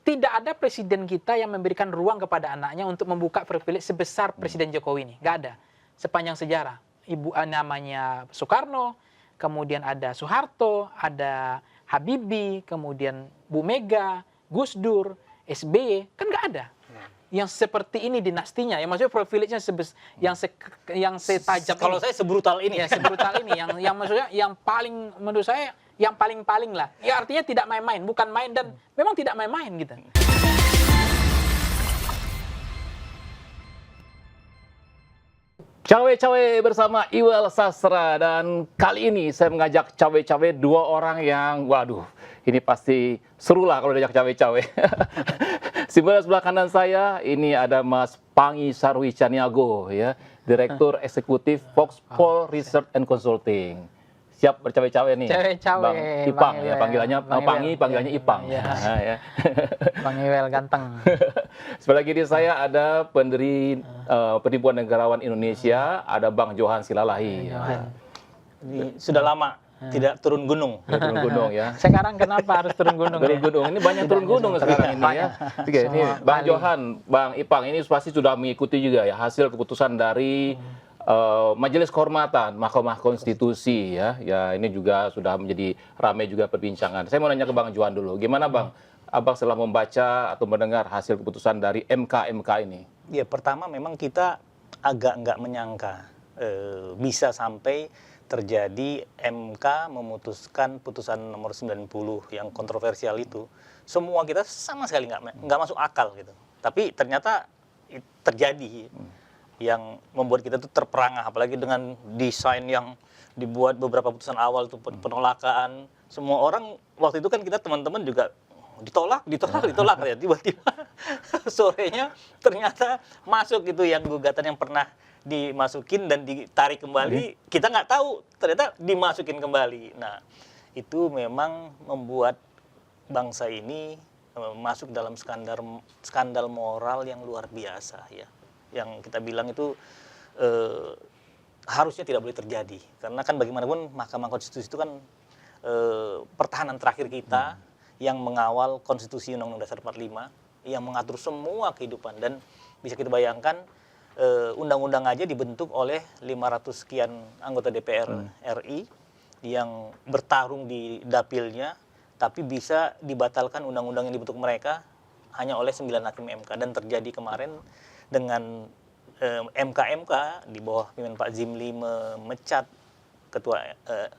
tidak ada presiden kita yang memberikan ruang kepada anaknya untuk membuka privilege sebesar Presiden Jokowi ini. Nggak ada. Sepanjang sejarah. Ibu namanya Soekarno, kemudian ada Soeharto, ada Habibie, kemudian Bu Mega, Gus Dur, SBY, kan nggak ada. Yang seperti ini dinastinya, yang maksudnya privilege-nya yang setajam kalau ini. saya sebrutal ini. Ya, sebrutal ini yang maksudnya yang paling menurut saya yang paling lah. Ya artinya tidak main-main, bukan main dan memang tidak main-main gitu. Cawe-cawe bersama Iwal Sastra, dan kali ini saya mengajak cawe-cawe dua orang yang waduh, ini pasti seru lah kalau diajak cawe-cawe. Sebelah kanan saya ini ada Mas Pangi Sarwi Caniago, ya, Direktur Eksekutif Foxpol Research and Consulting. Siap bercawe-cawe nih. Cawe-cawe. Bang Ipang, Bang ya, Iwel. panggilannya Bang Pangi, Iwel. panggilannya Ipang. Ya. Ya. Bang Iwel ganteng. Sebelah kiri saya ada pendiri Perhimpunan Negarawan Indonesia, ada Bang Johan Silalahi. Ini sudah lama tidak turun gunung. Ya, turun gunung ya. Sekarang kenapa harus turun gunung? Turun ya? gunung. Ini banyak turun gunung sekarang ini ya. Oke, ini Semua Bang kali. Johan, Bang Ipang ini pasti sudah mengikuti juga ya hasil keputusan dari Majelis Kehormatan Mahkamah Konstitusi ya. Ya, ini juga sudah menjadi ramai juga perbincangan. Saya mau nanya ke Bang Johan dulu. Gimana Bang? Abang setelah membaca atau mendengar hasil keputusan dari MK ini? Ya, pertama memang kita agak nggak menyangka bisa sampai terjadi MK memutuskan putusan nomor 90 yang kontroversial itu. Semua kita sama sekali nggak masuk akal gitu. Tapi ternyata terjadi. Yang membuat kita tuh terperangah, apalagi dengan desain yang dibuat beberapa putusan awal itu penolakan. Semua orang waktu itu kan kita teman-teman juga ditolak ya, tiba-tiba sorenya ternyata masuk gitu yang gugatan yang pernah dimasukin dan ditarik kembali, kita nggak tahu ternyata dimasukin kembali. Nah, itu memang membuat bangsa ini masuk dalam skandal moral yang luar biasa ya. Yang kita bilang itu harusnya tidak boleh terjadi, karena kan bagaimanapun Mahkamah Konstitusi itu kan pertahanan terakhir kita yang mengawal Konstitusi Undang-Undang Dasar 45 yang mengatur semua kehidupan, dan bisa kita bayangkan undang-undang aja dibentuk oleh 500 sekian anggota DPR RI yang bertarung di dapilnya, tapi bisa dibatalkan undang-undang yang dibentuk mereka hanya oleh 9 hakim MK. Dan terjadi kemarin dengan MK di bawah pimpinan Pak Zimli memecat Ketua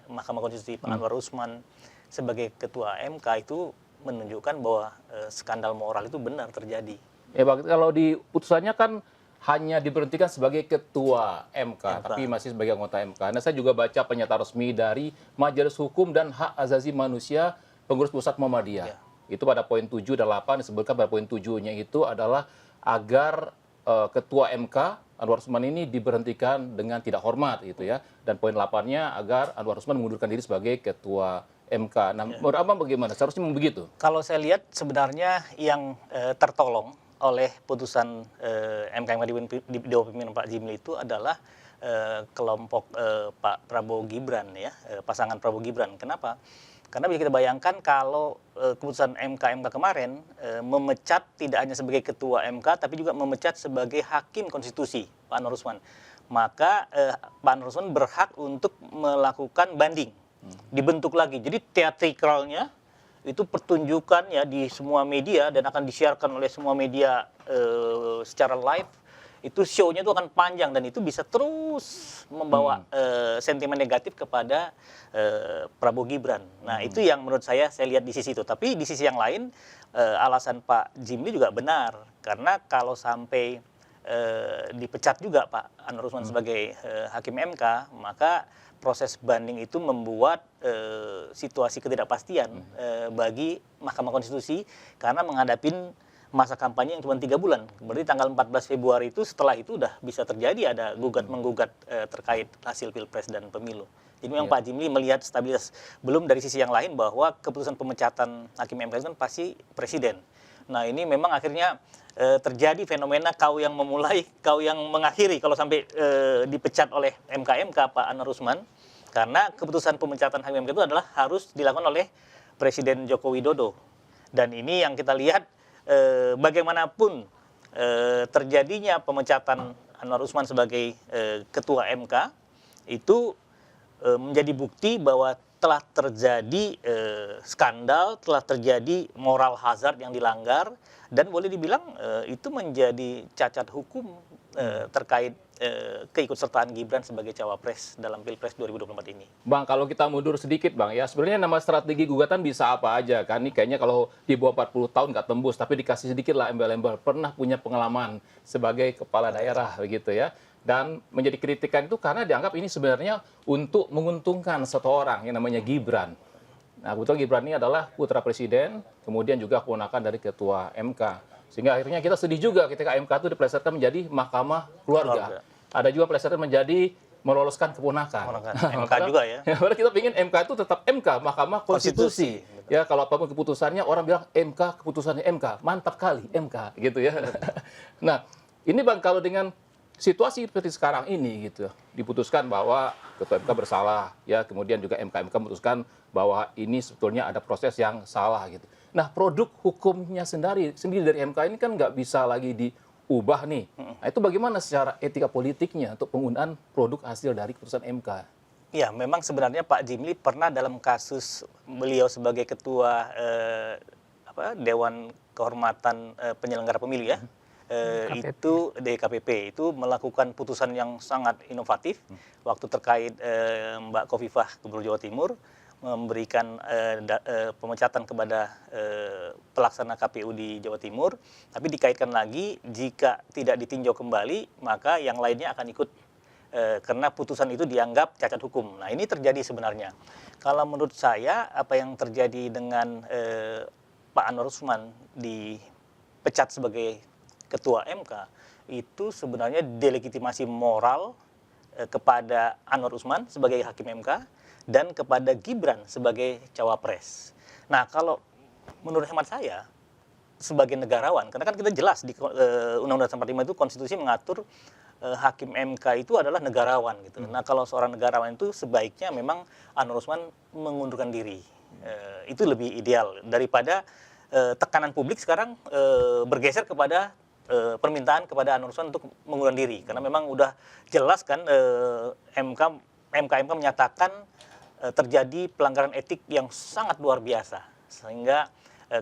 Mahkamah Konstitusi Pak Anwar Usman sebagai Ketua MK, itu menunjukkan bahwa skandal moral itu benar terjadi. Ya Bang, kalau di putusannya kan hanya diberhentikan sebagai Ketua MK, tapi masih sebagai anggota MK. Nah, saya juga baca pernyataan resmi dari Majelis Hukum dan Hak Asasi Manusia Pengurus Pusat Muhammadiyah. Ya. Itu pada poin 7 dan 8 disebutkan pada poin 7-nya itu adalah agar Ketua MK Anwar Usman ini diberhentikan dengan tidak hormat gitu ya. Dan poin 8-nya agar Anwar Usman mengundurkan diri sebagai Ketua MK. Nah, menurut Abang bagaimana? Seharusnya begitu? Kalau saya lihat sebenarnya yang tertolong oleh putusan MK di bawah pimpinan Pak Zimli itu adalah kelompok Pak Prabowo Gibran ya, pasangan Prabowo Gibran. Kenapa? Karena bisa kita bayangkan kalau keputusan MK kemarin memecat tidak hanya sebagai Ketua MK, tapi juga memecat sebagai Hakim Konstitusi Pak Anwar Usman. Maka Pak Anwar Usman berhak untuk melakukan banding. Dibentuk lagi. Jadi teatrikalnya itu pertunjukan ya di semua media dan akan disiarkan oleh semua media secara live. Itu show-nya itu akan panjang dan itu bisa terus membawa sentimen negatif kepada Prabowo Gibran. Nah, itu yang menurut saya lihat di sisi itu. Tapi di sisi yang lain alasan Pak Zimli juga benar, karena kalau sampai dipecat juga Pak Anwar Usman sebagai Hakim MK, maka proses banding itu membuat situasi ketidakpastian bagi Mahkamah Konstitusi karena menghadapin masa kampanye yang cuma 3 bulan. Berarti tanggal 14 Februari itu setelah itu udah bisa terjadi ada menggugat terkait hasil Pilpres dan pemilu. Jadi memang Pak Zimli melihat stabilitas. Belum dari sisi yang lain bahwa keputusan pemecatan Hakim MK itu kan pasti Presiden. Nah, ini memang akhirnya terjadi fenomena kau yang memulai, kau yang mengakhiri kalau sampai dipecat oleh MK Pak Anwar Usman, karena keputusan pemecatan Hakim MK itu adalah harus dilakukan oleh Presiden Joko Widodo. Dan ini yang kita lihat bagaimanapun terjadinya pemecatan Anwar Usman sebagai ketua MK itu menjadi bukti bahwa telah terjadi skandal, telah terjadi moral hazard yang dilanggar, dan boleh dibilang itu menjadi cacat hukum terkait keikutsertaan Gibran sebagai cawapres dalam Pilpres 2024 ini. Bang, kalau kita mundur sedikit Bang, ya sebenarnya nama strategi gugatan bisa apa aja kan? Ini kayaknya kalau di bawah 40 tahun nggak tembus, tapi dikasih sedikit lah embel-embel. Pernah punya pengalaman sebagai kepala daerah begitu ya. Dan menjadi kritikan itu karena dianggap ini sebenarnya untuk menguntungkan satu orang yang namanya Gibran. Nah, kebetulan Gibran ini adalah putra presiden, kemudian juga keponakan dari ketua MK. Sehingga akhirnya kita sedih juga ketika MK itu dipelesetkan menjadi mahkamah keluarga. Ada juga pelesetan menjadi meloloskan keponakan. MK juga ya. Padahal kita ingin MK itu tetap MK, Mahkamah Konstitusi. Ya, kalau apapun keputusannya, orang bilang MK, keputusannya MK. Mantap kali, MK, gitu ya. Nah, ini Bang, kalau dengan situasi seperti sekarang ini, gitu, diputuskan bahwa Ketua MK bersalah, ya, kemudian juga MK memutuskan bahwa ini sebetulnya ada proses yang salah, gitu. Nah, produk hukumnya sendiri dari MK ini kan nggak bisa lagi diubah nih. Nah, itu bagaimana secara etika politiknya untuk penggunaan produk hasil dari keputusan MK? Ya, memang sebenarnya Pak Jimli pernah dalam kasus beliau sebagai ketua Dewan Kehormatan Penyelenggara Pemilu ya, itu DKPP itu melakukan putusan yang sangat inovatif waktu terkait Mbak Khofifah Gubernur Jawa Timur memberikan pemecatan kepada pelaksana KPU di Jawa Timur, tapi dikaitkan lagi jika tidak ditinjau kembali maka yang lainnya akan ikut karena putusan itu dianggap cacat hukum. Nah, ini terjadi sebenarnya. Kalau menurut saya apa yang terjadi dengan Pak Anwar Usman dipecat sebagai ketua MK itu sebenarnya delegitimasi moral kepada Anwar Usman sebagai hakim MK dan kepada Gibran sebagai cawapres. Nah, kalau menurut hemat saya sebagai negarawan, karena kan kita jelas di Undang-Undang 45 itu konstitusi mengatur hakim MK itu adalah negarawan gitu. Nah, kalau seorang negarawan itu sebaiknya memang Anwar Usman mengundurkan diri. Itu lebih ideal daripada tekanan publik sekarang bergeser kepada permintaan kepada Anwar Usman untuk mengundurkan diri, karena memang udah jelas kan MK menyatakan terjadi pelanggaran etik yang sangat luar biasa, sehingga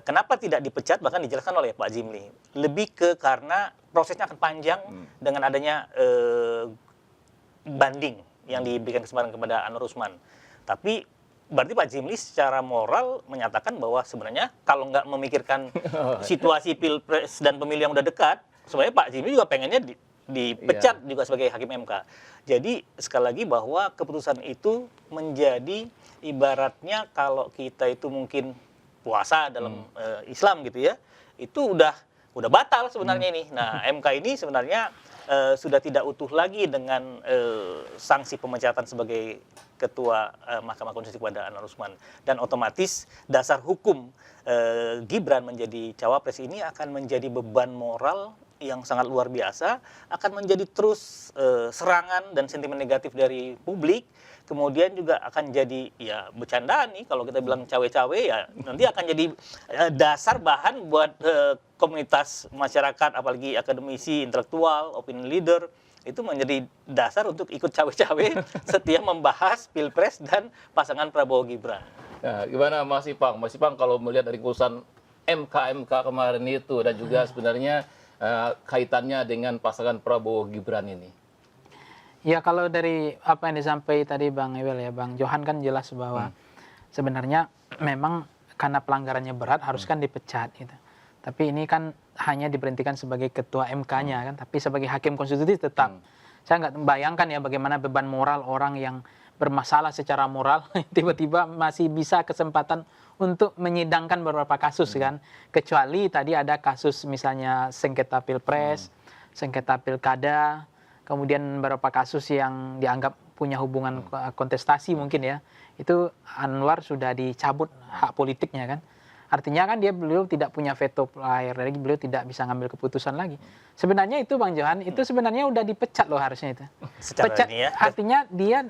kenapa tidak dipecat bahkan dijelaskan oleh Pak Jimli lebih ke karena prosesnya akan panjang dengan adanya banding yang diberikan kesempatan kepada Anwar Usman. Tapi berarti Pak Jimli secara moral menyatakan bahwa sebenarnya kalau nggak memikirkan situasi Pilpres dan pemilu yang udah dekat, sebenarnya Pak Jimli juga pengennya dipecat juga sebagai hakim MK. Jadi sekali lagi bahwa keputusan itu menjadi ibaratnya kalau kita itu mungkin puasa dalam Islam gitu ya, itu udah batal sebenarnya ini. Nah, MK ini sebenarnya sudah tidak utuh lagi dengan sanksi pemecatan sebagai ketua Mahkamah Konstitusi kepada Anwar Usman, dan otomatis dasar hukum Gibran menjadi cawapres ini akan menjadi beban moral yang sangat luar biasa, akan menjadi terus serangan dan sentimen negatif dari publik. Kemudian juga akan jadi ya bercandaan nih kalau kita bilang cawe-cawe, ya nanti akan jadi dasar bahan buat komunitas masyarakat, apalagi akademisi, intelektual, opinion leader, itu menjadi dasar untuk ikut cawe-cawe setiap membahas Pilpres dan pasangan Prabowo Gibran. Nah, gimana Mas Ipang? Mas Ipang kalau melihat dari keputusan MK kemarin itu dan juga sebenarnya kaitannya dengan pasangan Prabowo Gibran ini. Ya, kalau dari apa yang disampaikan tadi Bang Ewel ya, Bang Johan kan jelas bahwa sebenarnya memang karena pelanggarannya berat harus kan dipecat gitu. Tapi ini kan hanya diberhentikan sebagai ketua MK-nya kan, tapi sebagai hakim konstitusi tetap. Saya nggak membayangkan ya bagaimana beban moral orang yang bermasalah secara moral tiba-tiba masih bisa kesempatan untuk menyidangkan beberapa kasus kan. Kecuali tadi ada kasus misalnya sengketa Pilpres, sengketa Pilkada, kemudian beberapa kasus yang dianggap punya hubungan kontestasi mungkin ya. Itu Anwar sudah dicabut hak politiknya kan. Artinya kan beliau tidak punya veto akhir lagi, beliau tidak bisa ngambil keputusan lagi. Sebenarnya itu Bang Johan, itu sebenarnya udah dipecat loh harusnya itu. Secara Pecat, ini ya. artinya dia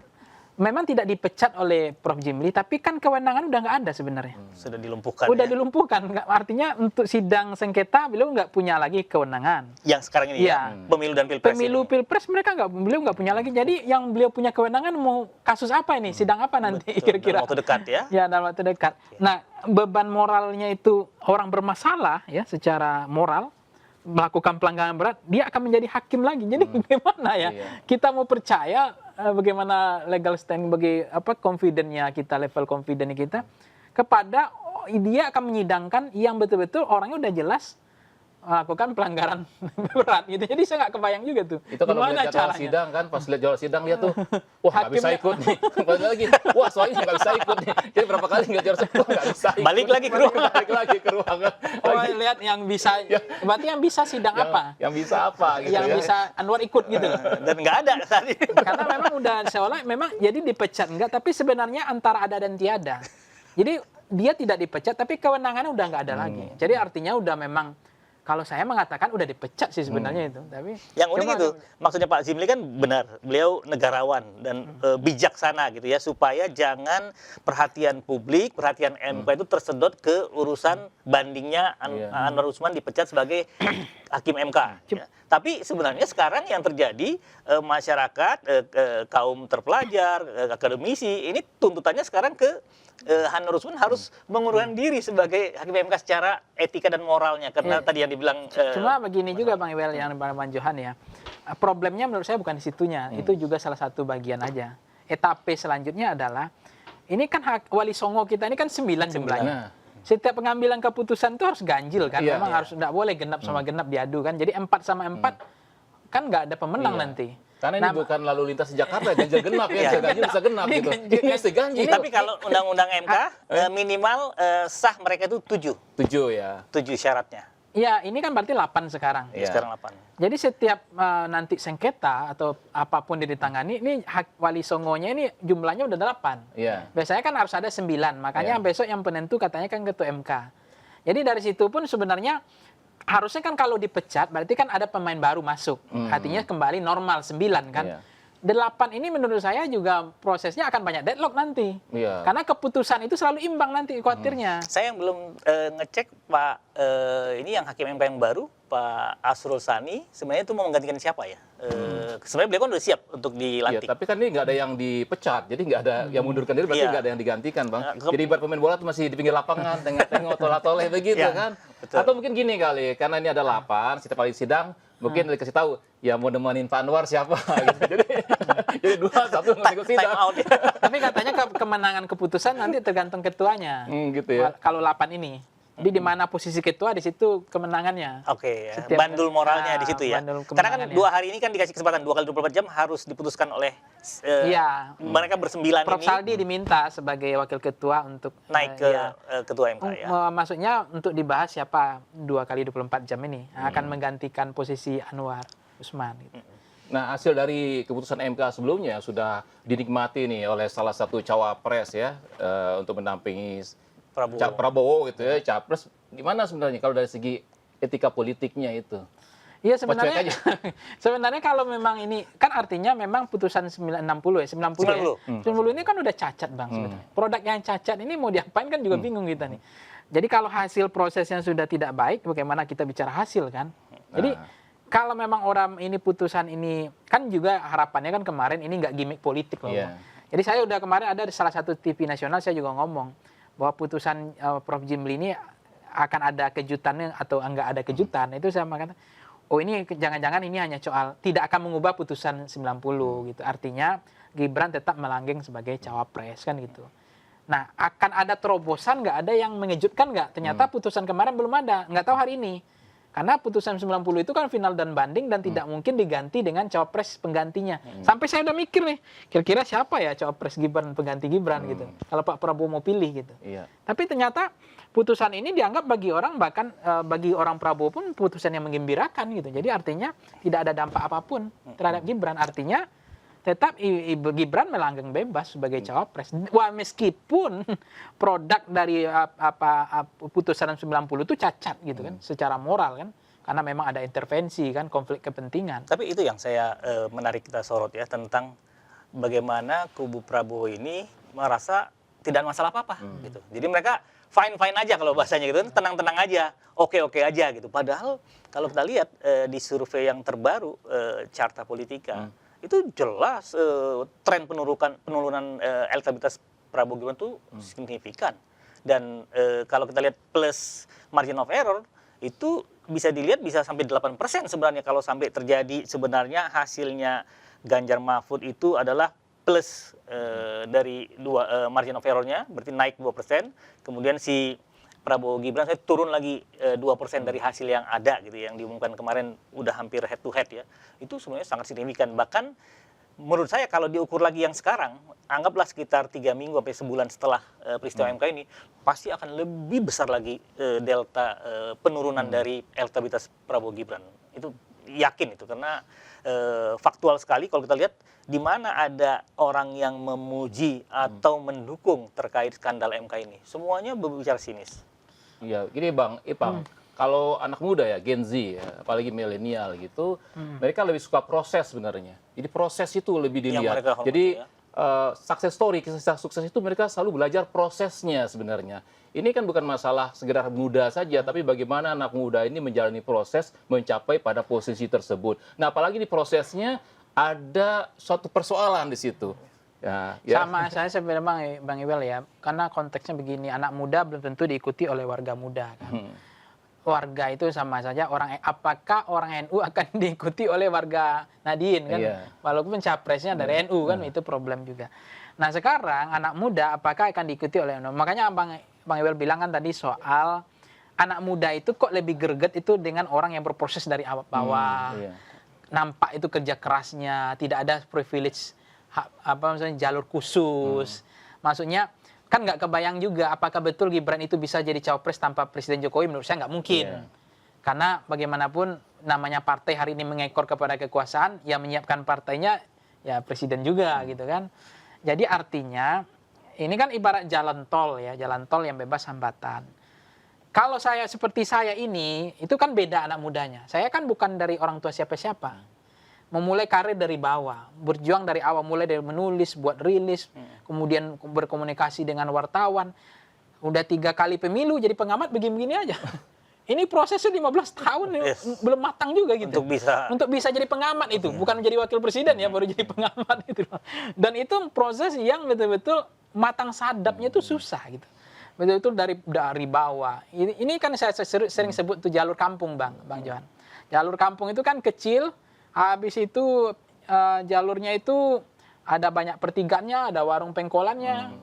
memang tidak dipecat oleh Prof. Jimli, tapi kan kewenangan udah nggak ada sebenarnya. Sudah dilumpuhkan. Udah ya. dilumpuhkan. Artinya untuk sidang sengketa beliau nggak punya lagi kewenangan. Yang sekarang ini Iya. pemilu dan pilpres. Pemilu ini. pilpres beliau nggak punya lagi. Jadi yang beliau punya kewenangan mau kasus apa ini, sidang apa nanti Betul, kira-kira? dalam waktu dekat ya. Ya, dalam waktu dekat. Nah, beban moralnya itu orang bermasalah ya secara moral melakukan pelanggaran berat, dia akan menjadi hakim lagi. Jadi bagaimana ya? Iya. Kita mau percaya bagaimana legal standing bagi confident-nya kita, level confident kita kepada dia akan menyidangkan yang betul-betul orangnya udah jelas melakukan pelanggaran berat gitu. Jadi saya nggak kebayang juga tuh. Itu kalau Gimana lihat jadwal caranya? sidang kan, pas lihat jadwal sidang lihat tuh, wah nggak bisa Hakimnya- ikut nih. Balik lagi, wah soalnya nggak bisa ikut nih. Jadi berapa kali nggak jadwal sidang, wah nggak bisa ikut. Balik lagi ke ruangan. Balik lagi ke ruangan. Oh, Lagi. lihat yang bisa, berarti yang bisa sidang apa? Yang bisa apa gitu Yang ya. bisa Anwar ikut gitu loh. Dan nggak ada tadi. Karena memang udah seolah memang jadi dipecat enggak, tapi sebenarnya antara ada dan tiada. Jadi dia tidak dipecat, tapi kewenangannya udah nggak ada lagi. Jadi artinya udah memang kalau saya mengatakan udah dipecat sih sebenarnya itu. Tapi Yang unik cuma- itu, maksudnya Pak Zimli kan benar, beliau negarawan dan bijaksana gitu ya, supaya jangan perhatian publik, perhatian MK itu tersedot ke urusan bandingnya Iya. Anwar Usman dipecat sebagai hakim MK. Ya. Tapi sebenarnya sekarang yang terjadi masyarakat, kaum terpelajar, akademisi, ini tuntutannya sekarang ke Anwar Usman harus mengundurkan diri sebagai hakim MK secara etika dan moralnya, karena Iya. tadi yang dibilang Cuma begini juga Bang Iwel yang Bang Johan ya. Problemnya menurut saya bukan di situnya. Itu juga salah satu bagian aja. Etape selanjutnya adalah ini kan Wali Songo kita ini kan 9 jumlahnya. Nah, Setiap pengambilan keputusan itu harus ganjil kan. Iya, Memang iya. harus enggak boleh genap sama genap diadu kan. Jadi 4 sama 4 kan nggak ada pemenang Iya. nanti. karena ini Nah, bukan lalu lintas di Jakarta, ganjil genap ya, Iya. ganjil bisa genap Ini gitu. ganjil. Ini mesti ganjil. Tapi kalau undang-undang MK minimal sah mereka itu 7 ya. syaratnya. Iya, ini kan berarti 8 sekarang. Iya. Sekarang 8. Jadi setiap nanti sengketa atau apapun yang ditangani, ini Wali Songonya ini jumlahnya udah 8. Iya. Biasanya kan harus ada 9, makanya Iya. besok yang penentu katanya kan ketua MK. Jadi dari situ pun sebenarnya harusnya kan kalau dipecat berarti kan ada pemain baru masuk. Artinya kembali normal 9 kan. Iya. 8 ini menurut saya juga prosesnya akan banyak deadlock nanti. Iya. Karena keputusan itu selalu imbang nanti khawatirnya. Saya yang belum ngecek Pak ini yang hakim MK yang baru Pak Asrul Sani sebenarnya itu mau menggantikan siapa ya? Sebenarnya beliau kan udah siap untuk Iya, dilantik. tapi kan ini nggak ada yang dipecat, jadi nggak ada yang mundurkan diri, berarti Iya. nggak ada yang digantikan, Bang. Nah, Jadi ibarat pemain bola tuh masih di pinggir lapangan, tengok-tengok, tolak-toleh begitu Iya, kan. betul. Atau mungkin gini kali, karena ini ada 8, setiap kali sidang, mungkin dikasih tahu, ya mau nemenin Pak Anwar siapa, gitu. Jadi 2-1 nggak ikut sidang. Time out ya. Tapi katanya kemenangan keputusan nanti tergantung ketuanya. Gitu ya. Kalau 8 ini. Jadi di mana posisi ketua di situ kemenangannya. Oke, ya. Setiap- Bandul moralnya di situ ya. bandul Karena kan kemenangannya. 2 hari ini kan dikasih kesempatan 2 kali 24 jam harus diputuskan oleh Iya. mereka bersembilan Prof. ini Saldi diminta sebagai wakil ketua untuk naik ke ya, ketua MK ya. maksudnya untuk dibahas siapa 2 kali 24 jam ini akan menggantikan posisi Anwar Usman. Gitu. Nah, hasil dari keputusan MK sebelumnya sudah dinikmati nih oleh salah satu cawapres ya, untuk mendampingi Prabowo. Prabowo gitu ya, capres. Gimana sebenarnya kalau dari segi etika politiknya itu? Iya Cuek sebenarnya aja. sebenarnya kalau memang ini kan artinya memang putusan 960 ya 90 ya. 90 ini kan udah cacat Bang sebenarnya. Produk yang cacat ini mau diapain kan juga bingung kita nih. Jadi kalau hasil prosesnya sudah tidak baik bagaimana kita bicara hasil kan? Jadi kalau memang orang ini putusan ini kan juga harapannya kan kemarin ini nggak gimmick politik loh. Iya. Jadi saya udah kemarin ada di salah satu TV nasional saya juga ngomong bahwa putusan Prof. Jimli ini akan ada kejutannya atau enggak ada kejutan. Itu saya mengatakan, oh ini jangan-jangan ini hanya soal tidak akan mengubah putusan 90 gitu. Artinya Gibran tetap melanggeng sebagai cawapres kan gitu. Nah, akan ada terobosan nggak ada yang mengejutkan nggak? Ternyata putusan kemarin belum ada, nggak tahu hari ini. Karena putusan 90 itu kan final dan banding dan tidak mungkin diganti dengan cawapres penggantinya. Sampai saya udah mikir nih, kira-kira siapa ya cawapres Gibran pengganti Gibran gitu. Kalau Pak Prabowo mau pilih gitu. Iya. Tapi ternyata putusan ini dianggap bagi orang bahkan bagi orang Prabowo pun putusan yang menggembirakan gitu. Jadi artinya tidak ada dampak apapun terhadap Gibran. Artinya tetap Gibran melanggeng bebas sebagai cawapres. Wah, meskipun produk dari putusan 90 itu cacat gitu kan, secara moral kan, karena memang ada intervensi kan, konflik kepentingan. Tapi itu yang saya menarik kita sorot ya tentang bagaimana kubu Prabowo ini merasa tidak ada masalah apa-apa gitu. Jadi mereka fine-fine aja kalau bahasanya gitu, tenang-tenang aja, oke-oke aja gitu. Padahal kalau kita lihat di survei yang terbaru Carta Politika itu jelas tren penurunan elektabilitas Prabowo Gibran itu signifikan. Dan kalau kita lihat plus margin of error itu bisa dilihat bisa sampai 8% sebenarnya kalau sampai terjadi sebenarnya hasilnya Ganjar Mahfud itu adalah plus dari margin of error-nya, berarti naik 2%, kemudian si Prabowo Gibran saya turun lagi 2% dari hasil yang ada gitu, yang diumumkan kemarin udah hampir head to head ya. Itu sebenarnya sangat signifikan. Bahkan menurut saya kalau diukur lagi yang sekarang, anggaplah sekitar 3 minggu sampai sebulan setelah peristiwa MK ini, pasti akan lebih besar lagi delta penurunan dari elektabilitas Prabowo Gibran. Itu yakin itu, karena faktual sekali kalau kita lihat di mana ada orang yang memuji atau mendukung terkait skandal MK ini. Semuanya berbicara sinis. Iya, gini Bang Ipang, kalau anak muda ya, Gen Z ya, apalagi milenial gitu, mereka lebih suka proses sebenarnya. Jadi proses itu lebih dilihat. mereka hormati, Jadi ya. success story, kisah sukses itu mereka selalu belajar prosesnya sebenarnya. Ini kan bukan masalah sekedar muda saja, tapi bagaimana anak muda ini menjalani proses mencapai pada posisi tersebut. Nah, apalagi di prosesnya ada suatu persoalan di situ. Ya, Sama saya sebenarnya Bang Iwel ya, karena konteksnya begini, anak muda belum tentu diikuti oleh warga muda kan. Warga itu sama saja apakah orang NU akan diikuti oleh warga Nadien kan? Iya. Walaupun capresnya dari NU kan, itu problem juga. Nah sekarang anak muda apakah akan diikuti oleh NU? Makanya Bang Iwel bilang kan tadi soal anak muda itu kok lebih greget itu dengan orang yang berproses dari bawah. Iya. Nampak itu kerja kerasnya, tidak ada privilege misalnya jalur khusus. Maksudnya kan nggak kebayang juga apakah betul Gibran itu bisa jadi cawapres tanpa Presiden Jokowi. Menurut saya nggak mungkin. Iya. Karena bagaimanapun namanya partai hari ini mengekor kepada kekuasaan, yang menyiapkan partainya ya Presiden juga gitu kan. Jadi artinya ini kan ibarat jalan tol ya, jalan tol yang bebas hambatan. Kalau saya seperti saya ini, itu kan beda anak mudanya. Saya kan bukan dari orang tua siapa-siapa. Memulai karir dari bawah, berjuang dari awal, mulai dari menulis, buat rilis, kemudian berkomunikasi dengan wartawan. Udah 3 kali pemilu jadi pengamat begini-begini aja. Ini prosesnya 15 tahun belum matang juga gitu. Untuk bisa jadi pengamat itu, bukan menjadi wakil presiden ya, baru jadi pengamat itu. Dan itu proses yang betul-betul matang sadapnya itu susah gitu. Betul-betul dari bawah. Ini kan saya sering sebut tuh jalur kampung, Bang Johan. Jalur kampung itu kan kecil. Habis itu jalurnya itu ada banyak pertigaannya, ada warung pengkolannya.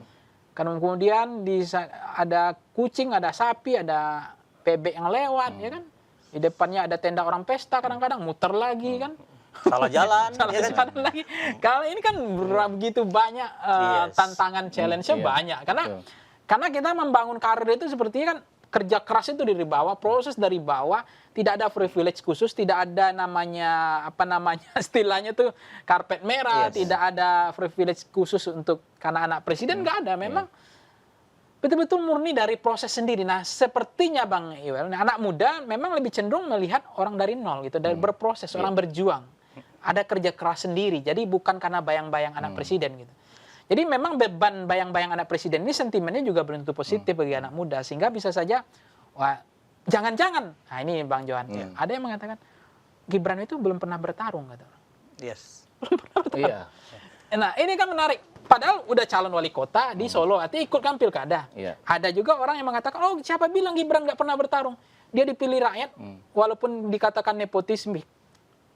Kemudian ada kucing, ada sapi, ada bebek yang lewat, ya kan. Di depannya ada tenda orang pesta, kadang-kadang muter lagi kan. Salah jalan. Salah jalan lagi. Kalau ini kan begitu banyak tantangan, challenge-nya banyak. Karena kita membangun karir itu sepertinya kan kerja keras itu dari bawah, proses dari bawah, tidak ada privilege khusus, tidak ada namanya istilahnya tuh karpet merah, tidak ada privilege khusus untuk karena anak presiden nggak ada, memang betul-betul murni dari proses sendiri. Nah, sepertinya Bang Iwel, anak muda memang lebih cenderung melihat orang dari nol gitu, dari berproses, orang berjuang, ada kerja keras sendiri. Jadi bukan karena bayang-bayang anak presiden gitu. Jadi memang beban bayang-bayang anak presiden ini sentimennya juga belum tentu positif bagi anak muda, sehingga bisa saja, wah, jangan-jangan, nah ini Bang Johan, ada yang mengatakan Gibran itu belum pernah bertarung, kata orang. Belum pernah bertarung. Iya. Nah ini kan menarik, padahal udah calon wali kota di Solo, artinya ikut kan pilkada. Ada juga orang yang mengatakan, oh siapa bilang Gibran nggak pernah bertarung? Dia dipilih rakyat, walaupun dikatakan nepotisme,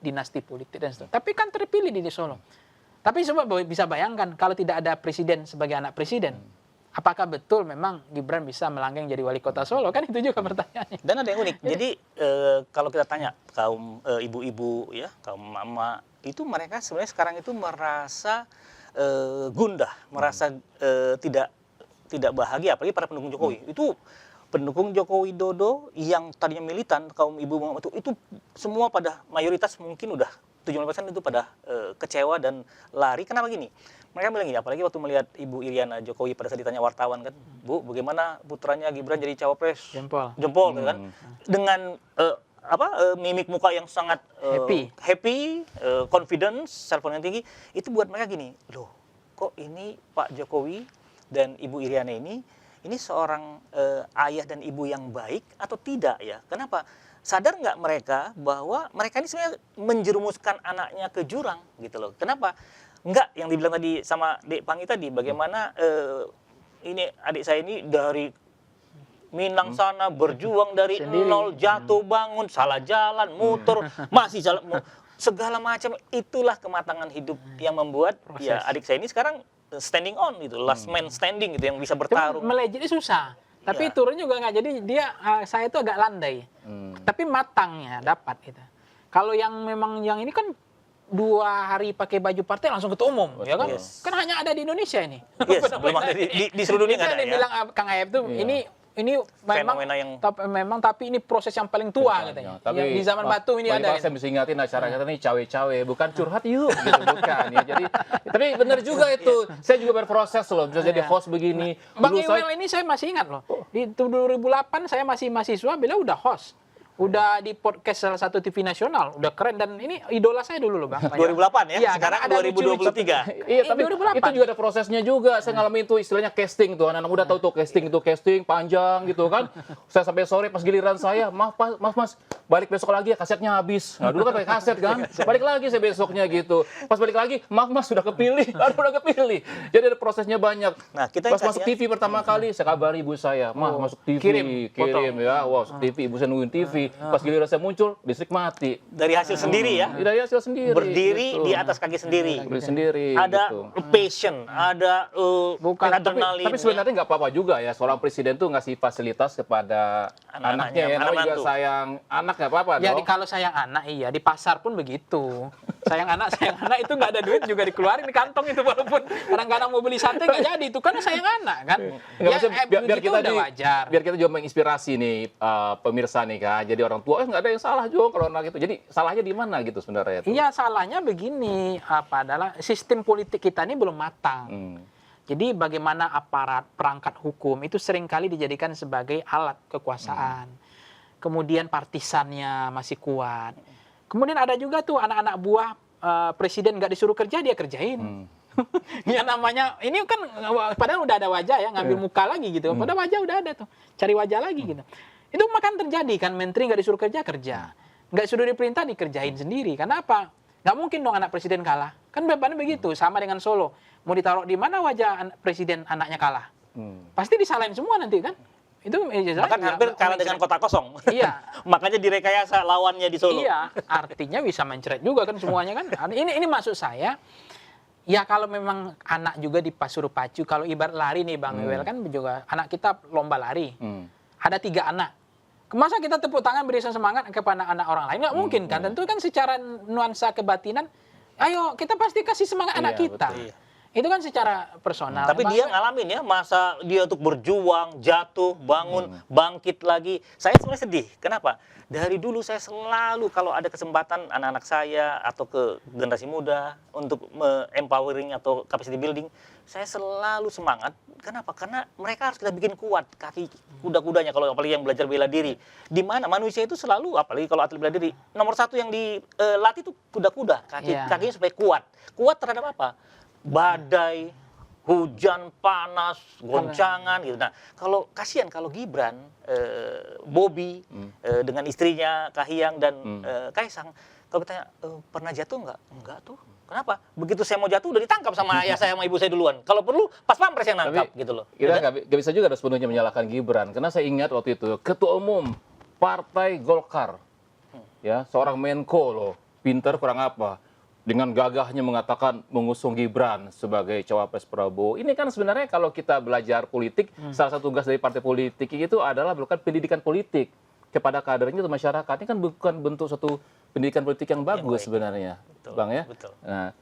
dinasti politik dan seterusnya. Tapi kan terpilih di Solo. Tapi coba bisa bayangkan kalau tidak ada presiden sebagai anak presiden, apakah betul memang Gibran bisa melanggeng jadi wali kota Solo? Kan itu juga pertanyaannya. Dan ada yang unik. Jadi kalau kita tanya kaum ibu-ibu ya, kaum mama, itu mereka sebenarnya sekarang itu merasa gundah, merasa tidak bahagia, apalagi para pendukung Jokowi. Itu pendukung Joko Widodo yang tadinya militan, kaum ibu mama itu semua pada mayoritas mungkin udah 70% itu pada kecewa dan lari. Kenapa gini? Mereka bilang gini, apalagi waktu melihat Ibu Iriana Jokowi pada saat ditanya wartawan kan, Bu, bagaimana putranya Gibran jadi cawapres? Jempol Gitu kan? Dengan mimik muka yang sangat happy, confidence, self confidence tinggi, itu buat mereka gini, loh, kok ini Pak Jokowi dan Ibu Iriana ini seorang ayah dan ibu yang baik atau tidak ya? Kenapa? Sadar nggak mereka bahwa mereka ini sebenarnya menjerumuskan anaknya ke jurang gitu loh. Kenapa? Enggak, yang dibilang tadi sama Dek Pangi tadi, bagaimana ini adik saya ini dari Minang sana berjuang dari nol, jatuh bangun, salah jalan, muter, masih jalan, segala macam. Itulah kematangan hidup yang membuat ya adik saya ini sekarang standing on gitu, last man standing gitu, yang bisa bertarung. Melejit susah, tapi turun juga nggak. Jadi dia saya itu agak landai, tapi matangnya dapat gitu. Kalau yang memang yang ini kan 2 hari pakai baju partai langsung ketua umum, ya kan? Yes. Kan hanya ada di Indonesia ini. Yes, belum ada di seluruh dunia nggak ada ya. Bilang Kang Ayep tuh ini memang tapi ini proses yang paling tua katanya. Tapi yang di zaman Batu ini ada. Saya bisa ingatin acara kita nih cawe-cawe, bukan curhat yuk gitu, bukan ya. Jadi tapi benar juga itu. Saya juga berproses loh, bisa jadi host begini. Bang Iwel ini saya masih ingat loh. Di 2008 saya masih mahasiswa, beliau udah host. Udah di podcast salah satu TV nasional, udah keren, dan ini idola saya dulu loh Bang. 2008 ya, iya, sekarang ada 2023. Iya, tapi 2008. itu juga ada prosesnya juga. Saya ngalamin itu istilahnya casting tuh. Anak-anak muda tahu tuh casting panjang gitu kan. Saya sampai sore pas giliran saya, maaf Mas, balik besok lagi ya, kasetnya habis. Nah, dulu kan pakai kaset kan. Balik lagi saya besoknya gitu. Pas balik lagi, maaf Mas sudah kepilih. Udah kepilih. Jadi ada prosesnya banyak. Nah, kita pas masuk TV pertama kali, saya kabari ibu saya, "Mah, masuk TV." Kirim ya. Wah, masuk TV, ibu saya nungguin TV. Pas giliran saya muncul, listrik mati. Dari hasil sendiri ya. Dari hasil sendiri. Berdiri gitu. di atas kaki sendiri. Berdiri sendiri. Ada gitu. passion, ada adrenalin. Tapi sebenarnya nggak apa-apa juga ya, seorang presiden tuh ngasih fasilitas kepada anaknya ya. Namanya juga sayang anak, nggak apa-apa dong. Ya kalau sayang anak iya, di pasar pun begitu. Sayang anak itu nggak ada duit juga dikeluarin di kantong itu, walaupun kadang-kadang mau beli sate nggak jadi itu karena sayang anak kan. Biar kita udah wajar. Biar kita juga menginspirasi nih pemirsa nih kan. Jadi orang tua nggak ada yang salah juga kalau anak itu. Jadi salahnya di mana gitu sebenarnya itu? Iya, salahnya begini, adalah sistem politik kita ini belum matang. Jadi bagaimana aparat perangkat hukum itu seringkali dijadikan sebagai alat kekuasaan. Kemudian partisannya masih kuat. Kemudian ada juga tuh anak-anak buah presiden nggak disuruh kerja, dia kerjain. Ya namanya, ini kan padahal udah ada wajah ya, ngambil muka lagi gitu. Padahal wajah udah ada tuh, cari wajah lagi gitu. Itu makan terjadi kan, menteri nggak disuruh kerja, nggak suruh diperintah, dikerjain sendiri. Karena apa? Nggak mungkin dong anak presiden kalah. Kan bebannya begitu, sama dengan Solo. Mau ditaruh di mana wajah presiden anaknya kalah? Pasti disalahin semua nanti kan? Itu bahkan hampir kalah dengan kota kosong. Iya. Makanya direkayasa lawannya di Solo. Iya, artinya bisa mencret juga kan semuanya kan. Ini maksud saya, ya kalau memang anak juga disuruh pacu, kalau ibarat lari nih Bang Iwel kan juga, anak kita lomba lari. Ada 3 anak. Masa kita tepuk tangan berikan semangat kepada anak orang lain? Nggak mungkin kan? Tentu kan secara nuansa kebatinan, ayo kita pasti kasih semangat anak kita. Betul. Itu kan secara personal. Tapi dia ngalamin ya, masa dia untuk berjuang, jatuh, bangun, bangkit lagi. Saya sebenarnya sedih. Kenapa? Dari dulu saya selalu kalau ada kesempatan anak-anak saya atau ke generasi muda untuk empowering atau capacity building, saya selalu semangat. Kenapa? Karena mereka harus kita bikin kuat kaki kuda-kudanya, kalau apalagi yang belajar bela diri. Di mana manusia itu selalu, apalagi kalau atlet bela diri, nomor 1 yang dilatih itu kuda-kuda, kakinya supaya kuat. Kuat terhadap apa? Badai, hujan, panas, goncangan gitu. Nah, kalau kasihan kalau Gibran, Bobi dengan istrinya Kahiyang dan Kaisang, kalau ditanya pernah jatuh nggak? Enggak tuh. Kenapa? Begitu saya mau jatuh udah ditangkap sama ayah saya sama ibu saya duluan. Kalau perlu pas pampres yang nangkap gitu loh. Kita nggak bisa juga sepenuhnya menyalahkan Gibran, karena saya ingat waktu itu ketua umum Partai Golkar, ya seorang Menko loh, pinter kurang apa, dengan gagahnya mengatakan mengusung Gibran sebagai cawapres Prabowo. Ini kan sebenarnya kalau kita belajar politik, salah satu tugas dari partai politik itu adalah melakukan pendidikan politik kepada kadernya atau masyarakat. Ini kan bukan bentuk suatu pendidikan politik yang bagus sebenarnya, betul, Bang ya. Betul. Nah,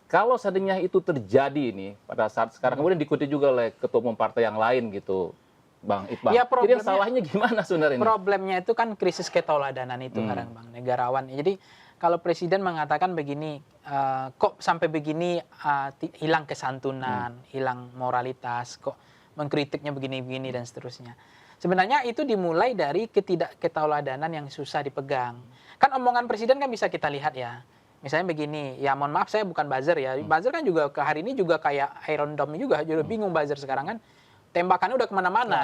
kalau seandainya itu terjadi ini pada saat sekarang, kemudian diikuti juga oleh ketua umum partai yang lain gitu, Bang Iqbal. Ya, jadi salahnya gimana sebenarnya? Problemnya itu kan krisis ketauladanan itu kadang Bang, negarawan. Jadi kalau presiden mengatakan begini, kok sampai begini hilang kesantunan, hilang moralitas, kok mengkritiknya begini-begini dan seterusnya. Sebenarnya itu dimulai dari ketidaktauladanan yang susah dipegang. Kan omongan presiden kan bisa kita lihat ya. Misalnya begini, ya mohon maaf saya bukan buzzer ya. Buzzer kan juga ke hari ini juga kayak Iron Dome juga bingung buzzer sekarang kan. Tembakannya udah kemana-mana.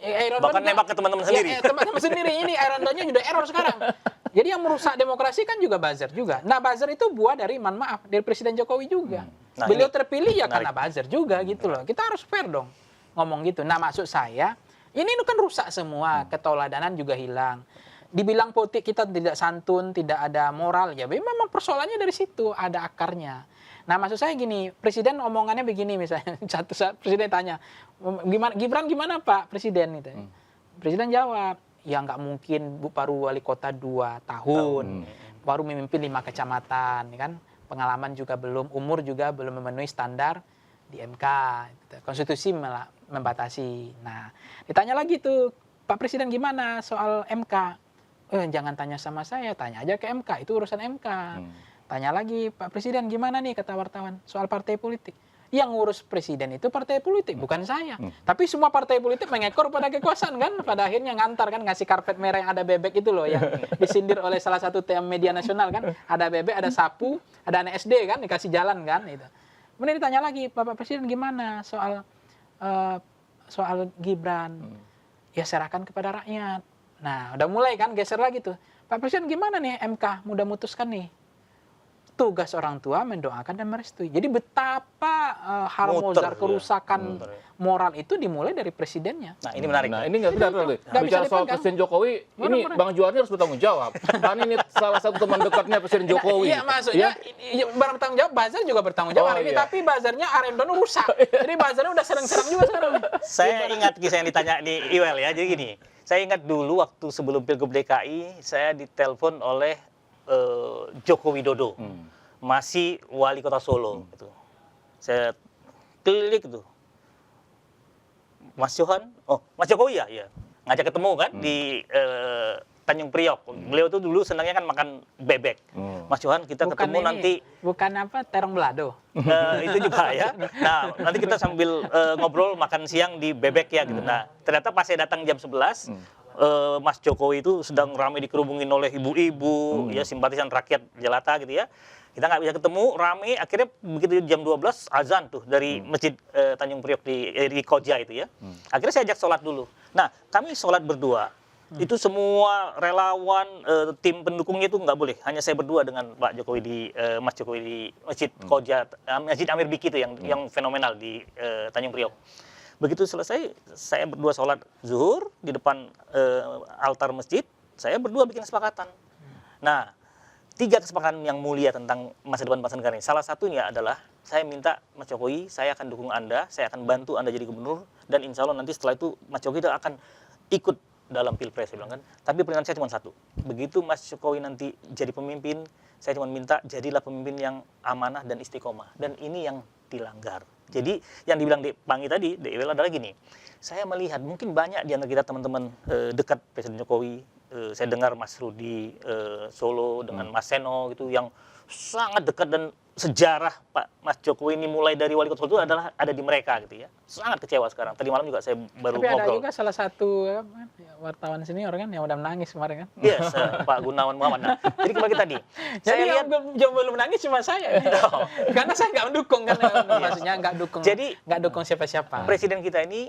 Iron Bahkan Dome nembak ke teman-teman sendiri. Ya, teman-teman sendiri ini Iron Dome-nya udah error sekarang. Jadi yang merusak demokrasi kan juga buzzer juga. Nah buzzer itu buah dari, mohon maaf, dari Presiden Jokowi juga. Nah, Beliau ini terpilih ya menarik. karena buzzer juga gitu loh. Kita harus fair dong ngomong gitu. Nah maksud saya, ini kan rusak semua, ketauladanan juga hilang. Dibilang politik kita tidak santun, tidak ada moral, ya memang persoalannya dari situ, ada akarnya. Nah maksud saya gini, presiden omongannya begini misalnya, satu saat presiden tanya, Gibran gimana Pak Presiden? Gitu. Presiden jawab, ya nggak mungkin baru wali kota 2 tahun, baru memimpin 5 kecamatan, kan? Pengalaman juga belum, umur juga belum memenuhi standar di MK, gitu. Konstitusi membatasi. Nah ditanya lagi tuh, Pak Presiden gimana soal MK? Jangan tanya sama saya, tanya aja ke MK, itu urusan MK. Tanya lagi, Pak Presiden gimana nih kata wartawan soal partai politik. Yang ngurus presiden itu partai politik, bukan saya. Tapi semua partai politik mengekor pada kekuasaan kan, pada akhirnya ngantar kan, ngasih karpet merah yang ada bebek itu loh, yang disindir oleh salah satu media nasional kan, ada bebek, ada sapu, ada anak SD kan, dikasih jalan kan, itu. Kemudian ditanya lagi, Bapak Presiden gimana soal Gibran? Ya serahkan kepada rakyat. Nah, udah mulai kan geser lagi tuh. Pak Presiden gimana nih MK mudah mutuskan nih? Tugas orang tua mendoakan dan merestui. Jadi betapa harmozar kerusakan moral itu dimulai dari presidennya. Nah, ini menarik. Nah, ini nggak benar. Bicara soal Presiden Jokowi, ini Bang Juwarni harus bertanggung jawab. Karena ini salah satu teman dekatnya Presiden Jokowi. Iya, maksudnya bertanggung jawab, buzzer juga bertanggung jawab hari ini, tapi buzzernya Arendon rusak. Jadi buzzernya udah serang-serang juga sekarang. Saya ingat kisah yang ditanya di Iwel ya. Jadi gini, saya ingat dulu waktu sebelum Pilgub DKI, saya ditelepon oleh Joko Widodo, masih wali kota Solo. Gitu. Saya keliling itu, Mas Johan, Mas Jokowi ya, ngajak ketemu kan di Tanjung Priok. Beliau tuh dulu senangnya kan makan bebek. Mas Johan kita ketemu nanti. Bukan apa, terong belado. Itu juga ya. Nah, nanti kita sambil ngobrol makan siang di bebek ya gitu. Nah, ternyata pas saya datang jam 11, Mas Jokowi itu sedang ramai dikerubungin oleh ibu-ibu, ya simpatisan rakyat jelata gitu ya. Kita nggak bisa ketemu, ramai. Akhirnya begitu jam 12 azan tuh dari masjid Tanjung Priok di Koja itu ya. Akhirnya saya ajak sholat dulu. Nah, kami sholat berdua. Itu semua relawan, tim pendukungnya itu nggak boleh. Hanya saya berdua dengan Pak Jokowi Mas Jokowi di masjid Koja, Masjid Amir Biki itu yang fenomenal di Tanjung Priok. Begitu selesai, saya berdua sholat zuhur di depan altar masjid, saya berdua bikin kesepakatan. Nah, 3 kesepakatan yang mulia tentang masa depan bangsa negara ini. Salah satunya adalah, saya minta Mas Jokowi, saya akan dukung Anda, saya akan bantu Anda jadi gubernur, dan insya Allah nanti setelah itu Mas Jokowi akan ikut dalam pilpres, saya bilang kan. Tapi pilihan saya cuma satu. Begitu Mas Jokowi nanti jadi pemimpin, saya cuma minta jadilah pemimpin yang amanah dan istiqomah. Dan ini yang dilanggar. Jadi yang dibilang Pangi tadi, Dewel adalah gini. Saya melihat mungkin banyak di antara kita teman-teman dekat Presiden Jokowi. Saya dengar Mas Rudi Solo dengan Mas Seno gitu yang sangat dekat, dan sejarah Pak Mas Jokowi ini mulai dari wali kota Solo itu adalah ada di mereka gitu ya. Sangat kecewa sekarang. Tadi malam juga saya baru ngobrol. Tapi ada juga salah satu wartawan senior kan yang udah menangis kemarin kan. Yes, Pak Gunawan Muhammad. Nah, jadi kembali tadi. Jadi yang belum menangis cuma saya. Karena saya nggak mendukung kan. Maksudnya nggak dukung. Jadi nggak dukung siapa-siapa. Presiden kita ini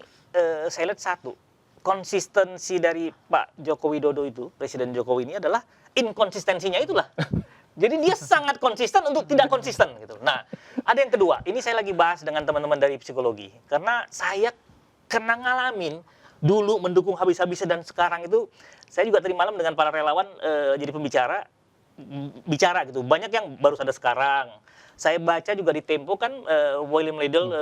saya lihat satu. Konsistensi dari Pak Joko Widodo itu, Presiden Jokowi ini adalah inkonsistensinya itulah. Jadi dia sangat konsisten untuk tidak konsisten gitu. Nah, ada yang kedua. Ini saya lagi bahas dengan teman-teman dari psikologi. Karena saya kena ngalamin dulu mendukung habis-habisan, dan sekarang itu saya juga tadi malam dengan para relawan jadi pembicara bicara gitu. Banyak yang baru sadar sekarang. Saya baca juga di Tempo kan William Liddell,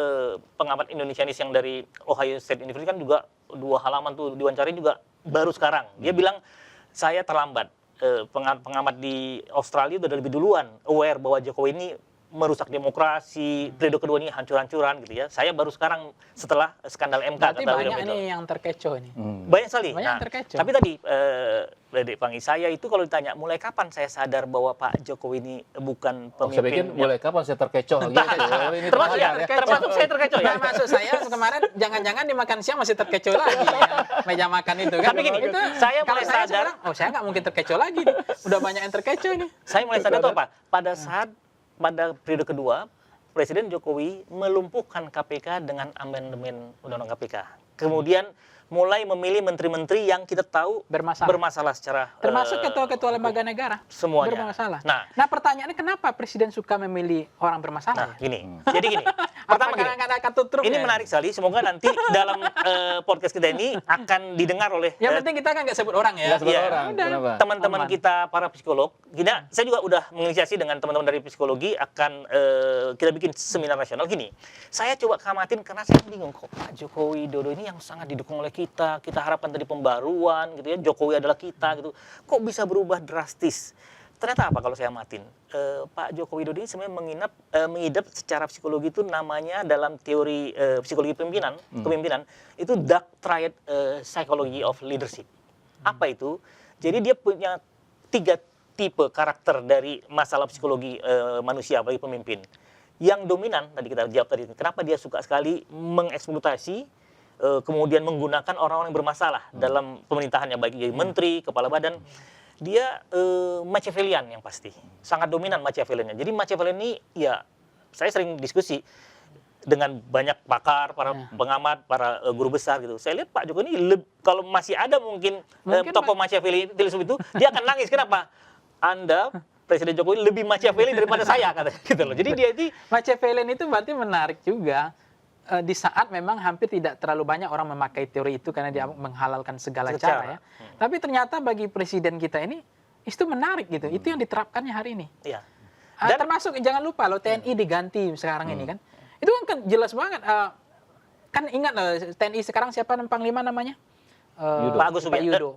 pengamat Indonesianis yang dari Ohio State University kan juga 2 halaman tuh diwawancarin juga baru sekarang. Dia bilang saya terlambat. Pengamat di Australia udah lebih duluan aware bahwa Jokowi ini merusak demokrasi, periode kedua ini hancur-hancuran gitu ya. Saya baru sekarang setelah skandal MK. Berarti banyak ini yang terkecoh ini. Banyak sekali. Banyak yang terkecoh. Tapi tadi, Dedek Pangi, saya itu kalau ditanya mulai kapan saya sadar bahwa Pak Jokowi ini bukan pemimpin. Saya pikir mulai kapan saya terkecoh gitu. Ini termasuk ya. termasuk saya terkecoh ya. Nah, maksud saya kemarin jangan-jangan dimakan siang masih terkecoh lagi. meja makan itu kan. Tapi gini, itu, saya kalau mulai saya sadar, sekarang, saya nggak mungkin terkecoh lagi nih. Udah banyak yang terkecoh ini. saya mulai sadar tuh apa? Pada periode kedua, Presiden Jokowi melumpuhkan KPK dengan amandemen Undang-Undang KPK. Kemudian mulai memilih menteri-menteri yang kita tahu bermasalah secara termasuk ketua-ketua lembaga negara semuanya bermasalah. Nah, Pertanyaannya kenapa Presiden suka memilih orang bermasalah? gini. Jadi gini. Pertama gini. Ini menarik sekali. Semoga nanti dalam podcast kita ini akan didengar oleh Yang penting kita kan nggak sebut orang ya. Nggak sebut Iya. orang. Kenapa? teman-teman kita para psikolog. Saya juga udah menginisiasi dengan teman-teman dari psikologi akan kita bikin seminar nasional. Gini, saya coba kamatin karena saya bingung kok Pak Jokowi Dodo ini yang sangat didukung oleh kita harapkan tadi pembaruan gitu ya, Jokowi adalah kita gitu, kok bisa berubah drastis. Ternyata apa kalau saya amatin, Pak Jokowi Dodo ini sebenarnya mengidap secara psikologi itu namanya dalam teori psikologi kepemimpinan itu dark triad psychology of leadership. Apa itu? Jadi dia punya 3 tipe karakter dari masalah psikologi manusia bagi pemimpin. Yang dominan tadi kita jawab tadi, kenapa dia suka sekali mengeksploitasi kemudian menggunakan orang-orang yang bermasalah dalam pemerintahannya, baik jadi menteri, kepala badan. Dia Machiavellian yang pasti, sangat dominan Machiavelliannya. Jadi Machiavellian ini ya saya sering diskusi dengan banyak pakar, para pengamat, para guru besar gitu. Saya lihat Pak Jokowi ini kalau masih ada mungkin tokoh Machiavelli filosof itu, dia akan nangis. Kenapa? Anda Presiden Jokowi lebih Machiavelli daripada saya katanya gitu loh. Jadi dia ini Machiavellian itu berarti menarik juga. Di saat memang hampir tidak terlalu banyak orang memakai teori itu karena dia menghalalkan segala cara ya. Tapi ternyata bagi presiden kita ini itu menarik gitu. Itu yang diterapkannya hari ini. Iya. Termasuk jangan lupa loh TNI diganti sekarang ini kan. Itu kan jelas banget. Kan ingat loh TNI sekarang siapa Panglima namanya? Pak Yudo.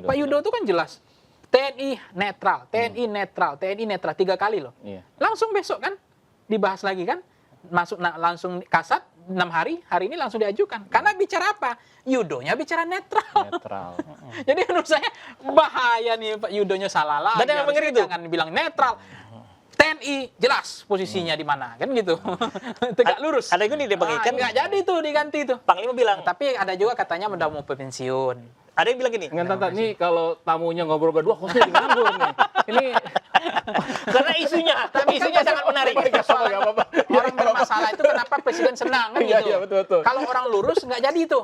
Pak Yudo itu kan jelas. TNI netral, TNI netral, TNI netral 3 kali loh. Iya. Langsung besok kan dibahas lagi kan. Masuk langsung kasat 6 hari ini langsung diajukan. Karena bicara apa? Yudonya bicara netral. Jadi menurut saya bahaya nih Pak Yudonya salah lah. Dan yang mengeri itu jangan bilang netral. TNI jelas posisinya di mana kan gitu. Tegak lurus. Ada juga dia kan nggak jadi tuh diganti tuh. Panglima bilang. Tapi ada juga katanya udah mau pensiun. Ada yang bilang gini. Nih kalau tamunya ngobrol berdua, hostnya nganggur nih. Ini karena isunya sangat menarik. Orang bermasalah itu kenapa presiden senang kan gitu. Iya, betul. Kalau orang lurus nggak jadi itu.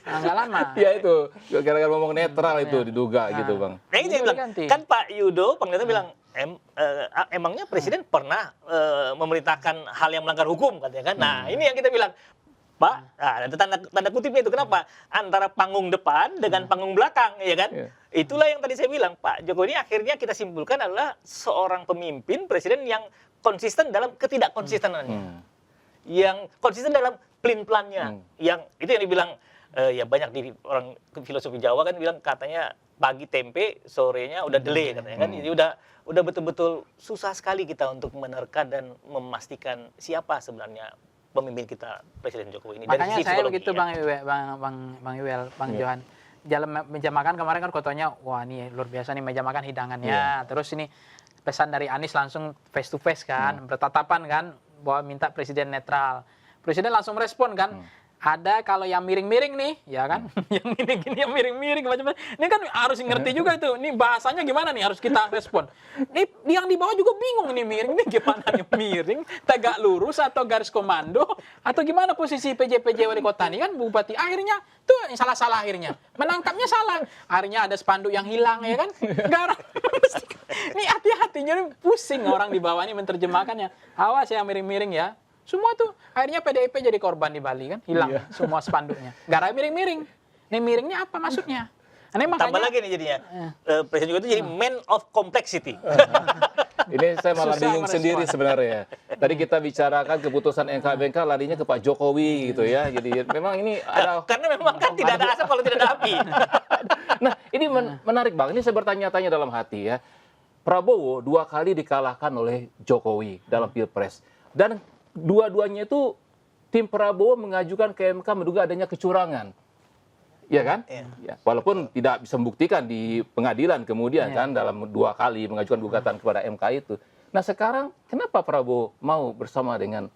Nggak lama. Iya itu. Gara-gara ngomong netral itu diduga gitu, Bang. Nah, ini dia bilang, kan Pak Yudo Panglima bilang, emangnya presiden pernah memerintahkan hal yang melanggar hukum katanya kan. Nah, ini yang kita bilang, Pak, ada tanda kutipnya itu. Kenapa? Antara panggung depan dengan panggung belakang, ya kan? Itulah yang tadi saya bilang, Pak Jokowi ini akhirnya kita simpulkan adalah seorang pemimpin, presiden yang konsisten dalam ketidakkonsistenannya. Yang konsisten dalam plan-plannya. Yang itu yang dibilang, ya banyak di orang filosofi Jawa kan bilang katanya pagi tempe, sorenya udah delay katanya kan. Jadi udah betul-betul susah sekali kita untuk menerka dan memastikan siapa sebenarnya pemimpin kita Presiden Jokowi ini. Makanya dari sisi saya begitu ya. Bang Iwel, Bang Johan. Dalam meja makan kemarin kan fotonya, wah ini luar biasa nih meja makan hidangannya. Terus ini pesan dari Anies langsung face to face kan, bertatapan kan, bahwa minta presiden netral. Presiden langsung respon kan. Ada kalau yang miring-miring nih, ya kan? Yang gini-gini, yang miring-miring macam-macam. Ini kan harus ngerti juga itu. Ini bahasanya gimana nih harus kita respon. Ini yang di bawah juga bingung ini miring nih gimana nih miring, tegak lurus atau garis komando atau gimana posisi PJ wali kota nih kan bupati. Akhirnya tuh yang salah-salah akhirnya. Menangkapnya salah. Akhirnya ada spanduk yang hilang ya kan? Garang. Ini hati-hati jadi pusing orang di bawah ini menerjemahkannya. Awas yang miring-miring ya. Semua tuh akhirnya PDIP jadi korban di Bali kan, hilang semua spanduknya. Gara miring-miring. Ini miringnya apa maksudnya? Ini makanya tambah lagi nih jadinya. Presiden juga itu jadi man of complexity. Ini saya malah bingung sendiri sebenarnya. Tadi kita bicarakan keputusan MK larinya ke Pak Jokowi gitu ya. Jadi memang ini ada karena memang kan tidak ada asap kalau tidak ada api. Nah, ini menarik Bang. Ini saya bertanya-tanya dalam hati ya. Prabowo 2 kali dikalahkan oleh Jokowi dalam Pilpres. Dan dua-duanya itu tim Prabowo mengajukan ke MK menduga adanya kecurangan. Iya kan? Ya, walaupun tidak bisa membuktikan di pengadilan kemudian kan dalam 2 kali mengajukan gugatan kepada MK itu. Nah sekarang kenapa Prabowo mau bersama dengan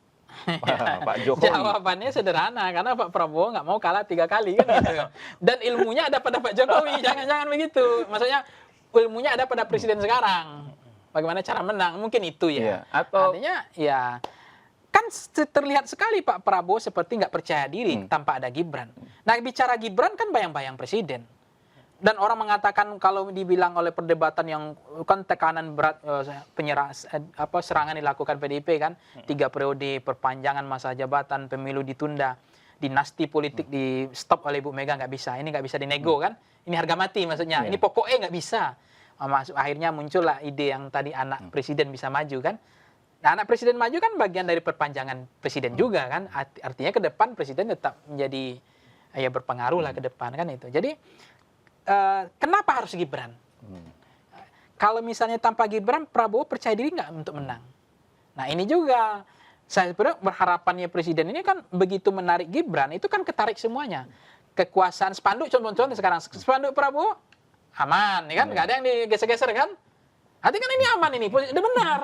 Pak Jokowi. Jawabannya sederhana, karena Pak Prabowo nggak mau kalah 3 kali kan gitu. Dan ilmunya ada pada Pak Jokowi, jangan begitu. Maksudnya ilmunya ada pada presiden sekarang. Bagaimana cara menang, mungkin itu ya. Iya, atau Artinya ya kan terlihat sekali Pak Prabowo seperti nggak percaya diri tanpa ada Gibran. Nah bicara Gibran kan bayang-bayang presiden. Dan orang mengatakan kalau dibilang oleh perdebatan yang kan tekanan berat serangan dilakukan PDIP kan 3 periode, perpanjangan masa jabatan, pemilu ditunda, dinasti politik di stop oleh Bu Mega, nggak bisa, ini nggak bisa dinego kan, ini harga mati maksudnya, ini pokoknya nggak bisa. Akhirnya muncullah ide yang tadi anak presiden bisa maju kan. Nah, anak presiden maju kan bagian dari perpanjangan presiden juga kan, artinya ke depan presiden tetap menjadi ya berpengaruh lah ke depan kan itu. Jadi kenapa harus Gibran? Kalau misalnya tanpa Gibran, Prabowo percaya diri nggak untuk menang? Nah ini juga, saya berharapannya presiden ini kan begitu menarik Gibran, itu kan ketarik semuanya. Kekuasaan spanduk, contoh-contoh sekarang, spanduk Prabowo, aman, ya kan? Nggak ada yang digeser-geser kan? Artinya kan ini aman ini, udah benar.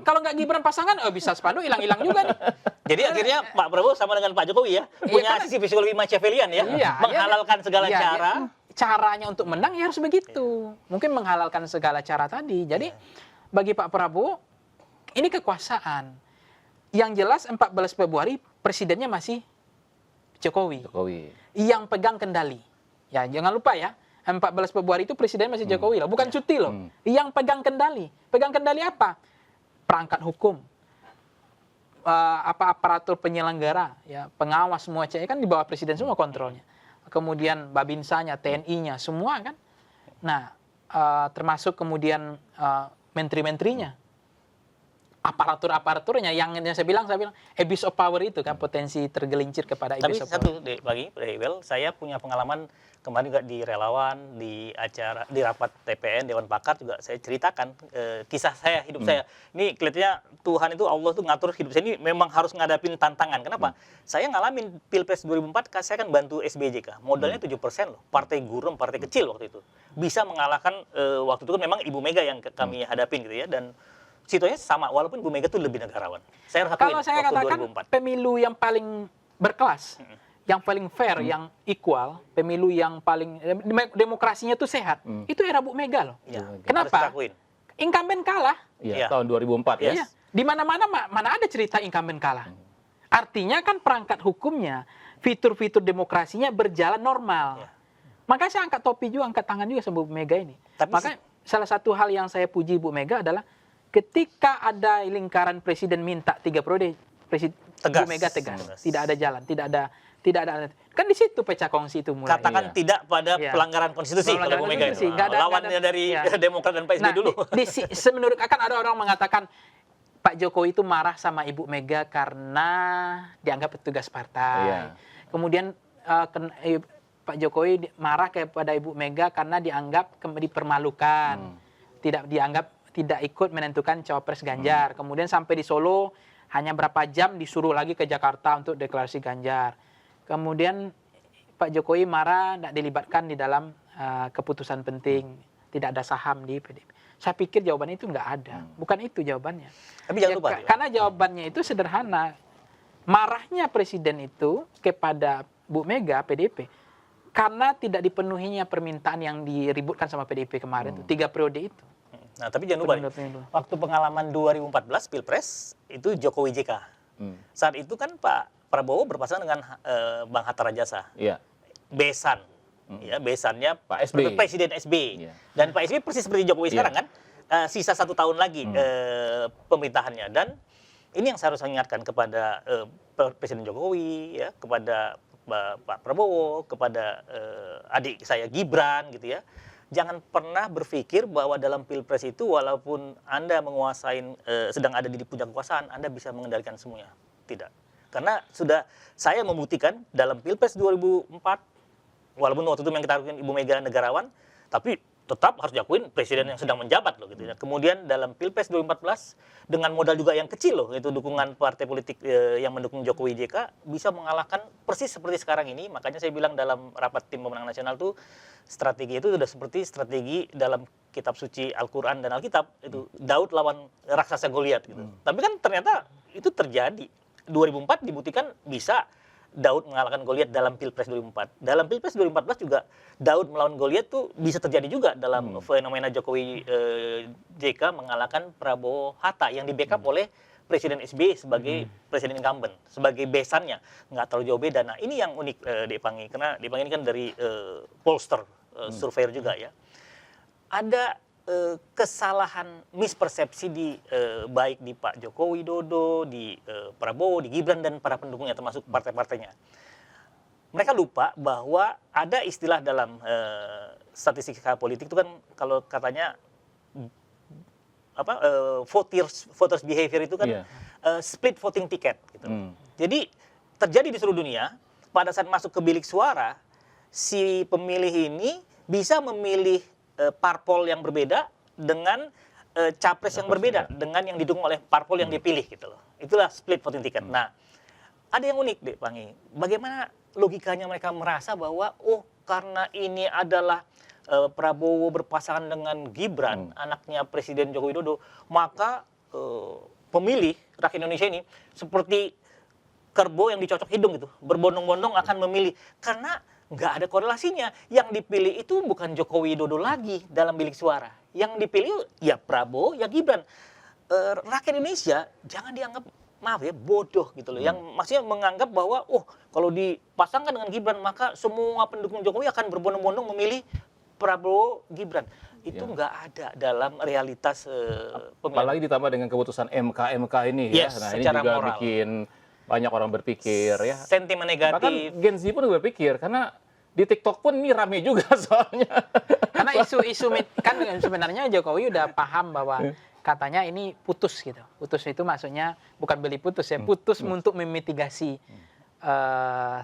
Kalau nggak Gibran pasangan, bisa spanduk hilang-hilang juga nih. Jadi akhirnya Pak Prabowo sama dengan Pak Jokowi ya, punya sisi psikologi Machiavellian ya, menghalalkan segala cara. Caranya untuk menang ya harus begitu. Mungkin menghalalkan segala cara tadi. Jadi bagi Pak Prabowo ini kekuasaan. Yang jelas 14 Februari presidennya masih Jokowi. Yang pegang kendali. Ya jangan lupa ya, 14 Februari itu presiden masih Jokowi loh, bukan cuti loh. Yang pegang kendali. Pegang kendali apa? Perangkat hukum. Aparatur penyelenggara, ya pengawas semua kan di bawah presiden semua kontrolnya. Kemudian Babinsanya, TNI-nya, semua kan. Nah, termasuk kemudian menteri-menterinya. Aparatur-aparaturnya, yang saya bilang abuse of power itu kan, potensi tergelincir kepada abuse of power. Tapi satu, saya punya pengalaman kemarin juga di relawan, di acara, di rapat TPN, Dewan Pakar juga saya ceritakan kisah saya, hidup saya. Ini kelihatannya Tuhan itu, Allah itu ngatur hidup saya ini memang harus ngadapin tantangan. Kenapa? Saya ngalamin Pilpres 2004, saya kan bantu SBJK. Modalnya 7% loh. Partai gurem, partai kecil waktu itu. Bisa mengalahkan, waktu itu kan memang Ibu Mega yang kami hadapin gitu ya. Dan situasinya sama, walaupun Ibu Mega itu lebih negarawan. Saya harus akuin, kalau saya katakan 2004. Pemilu yang paling berkelas, yang paling fair, yang equal, pemilu yang paling demokrasinya tuh sehat, itu era Bu Mega loh. Ya, kenapa? Incumbent kalah. Iya, tahun 2004 ya. Iya. Di mana-mana mana ada cerita incumbent kalah. Artinya kan perangkat hukumnya, fitur-fitur demokrasinya berjalan normal. Makanya saya angkat topi juga, angkat tangan juga sama Bu Mega ini. Maka salah satu hal yang saya puji Bu Mega adalah ketika ada lingkaran presiden minta 3 periode, Bu Mega tegas. Tidak ada jalan, tidak ada. Kan di situ pecah kongsi itu mulai. Katakan tidak pada pelanggaran konstitusi kalau Bu Mega itu. Lawannya dari Demokrat dan PSB dulu. Menurut akan ada orang mengatakan Pak Jokowi itu marah sama Ibu Mega karena dianggap petugas partai. Kemudian Pak Jokowi marah kepada Ibu Mega karena dianggap dipermalukan. Tidak ikut menentukan cawapres Ganjar. Kemudian sampai di Solo hanya berapa jam disuruh lagi ke Jakarta untuk deklarasi Ganjar. Kemudian Pak Jokowi marah tidak dilibatkan di dalam keputusan penting, tidak ada saham di PDIP. Saya pikir jawabannya itu nggak ada, bukan itu jawabannya. Tapi jangan lupa, karena jawabannya itu sederhana. Marahnya presiden itu kepada Bu Mega PDIP karena tidak dipenuhinya permintaan yang diributkan sama PDIP kemarin itu 3 periode itu. Nah, tapi jangan lupa, waktu pengalaman 2014 Pilpres itu Jokowi JK. Saat itu kan Pak Prabowo berpasangan dengan Bang Hatta Rajasa. Besan. Ya, besannya Pak SBY. Presiden SBY. Dan Pak SBY persis seperti Jokowi sekarang kan, sisa 1 tahun lagi pemerintahannya. Dan ini yang saya harus ingatkan kepada Presiden Jokowi, ya, kepada Pak Prabowo, kepada adik saya Gibran gitu ya. Jangan pernah berpikir bahwa dalam Pilpres itu walaupun Anda menguasai, sedang ada di puncak kekuasaan, Anda bisa mengendalikan semuanya. Tidak. Karena sudah saya membuktikan dalam Pilpres 2004, walaupun waktu itu yang kita akuin Ibu Mega negarawan, tapi tetap harus diakuin presiden yang sedang menjabat loh gitu ya. Kemudian dalam Pilpres 2014 dengan modal juga yang kecil loh, itu dukungan partai politik yang mendukung Jokowi JK bisa mengalahkan persis seperti sekarang ini. Makanya saya bilang dalam rapat tim pemenangan nasional tuh strategi itu sudah seperti strategi dalam kitab suci Al-Qur'an dan Alkitab itu Daud lawan raksasa Goliat gitu. Tapi kan ternyata itu terjadi 2004 dibuktikan bisa Daud mengalahkan Goliat dalam Pilpres 2004. Dalam Pilpres 2014 juga Daud melawan Goliat tuh bisa terjadi juga dalam fenomena Jokowi JK mengalahkan Prabowo Hatta yang di backup oleh Presiden SBY sebagai presiden incumbent, sebagai besannya, nggak terlalu jauh beda. Nah ini yang unik Depangi, karena Depangi ini kan dari pollster, surveyor juga ya. Ada kesalahan mispersepsi di baik di Pak Joko Widodo, di Prabowo, di Gibran dan para pendukungnya termasuk partai-partainya. Mereka lupa bahwa ada istilah dalam statistika politik itu kan kalau katanya voters behavior itu kan split voting ticket gitu. Jadi terjadi di seluruh dunia pada saat masuk ke bilik suara si pemilih ini bisa memilih parpol yang berbeda dengan capres yang berbeda dengan yang didukung oleh parpol yang dipilih gitu loh. Itulah split voting ticket. Nah, ada yang unik deh Pangi. Bagaimana logikanya mereka merasa bahwa karena ini adalah Prabowo berpasangan dengan Gibran, anaknya Presiden Joko Widodo, maka pemilih rakyat Indonesia ini seperti kerbau yang dicocok hidung gitu, berbondong-bondong akan memilih karena nggak ada korelasinya. Yang dipilih itu bukan Joko Widodo lagi dalam bilik suara. Yang dipilih ya Prabowo, ya Gibran. Rakyat Indonesia jangan dianggap maaf ya bodoh gitu loh. Yang maksudnya menganggap bahwa kalau dipasangkan dengan Gibran maka semua pendukung Jokowi akan berbondong-bondong memilih Prabowo Gibran. Itu nggak ada dalam realitas pemilihan. Apalagi ditambah dengan keputusan MK ini Yes, ya. Nah, ini secara juga moral. bikin banyak orang berpikir ya. Sentimen negatif. Bahkan Gen Z pun berpikir karena di TikTok pun ini rame juga soalnya. Karena isu-isu kan sebenarnya Jokowi udah paham bahwa katanya ini putus gitu. Putus itu maksudnya bukan beli putus ya, putus untuk memitigasi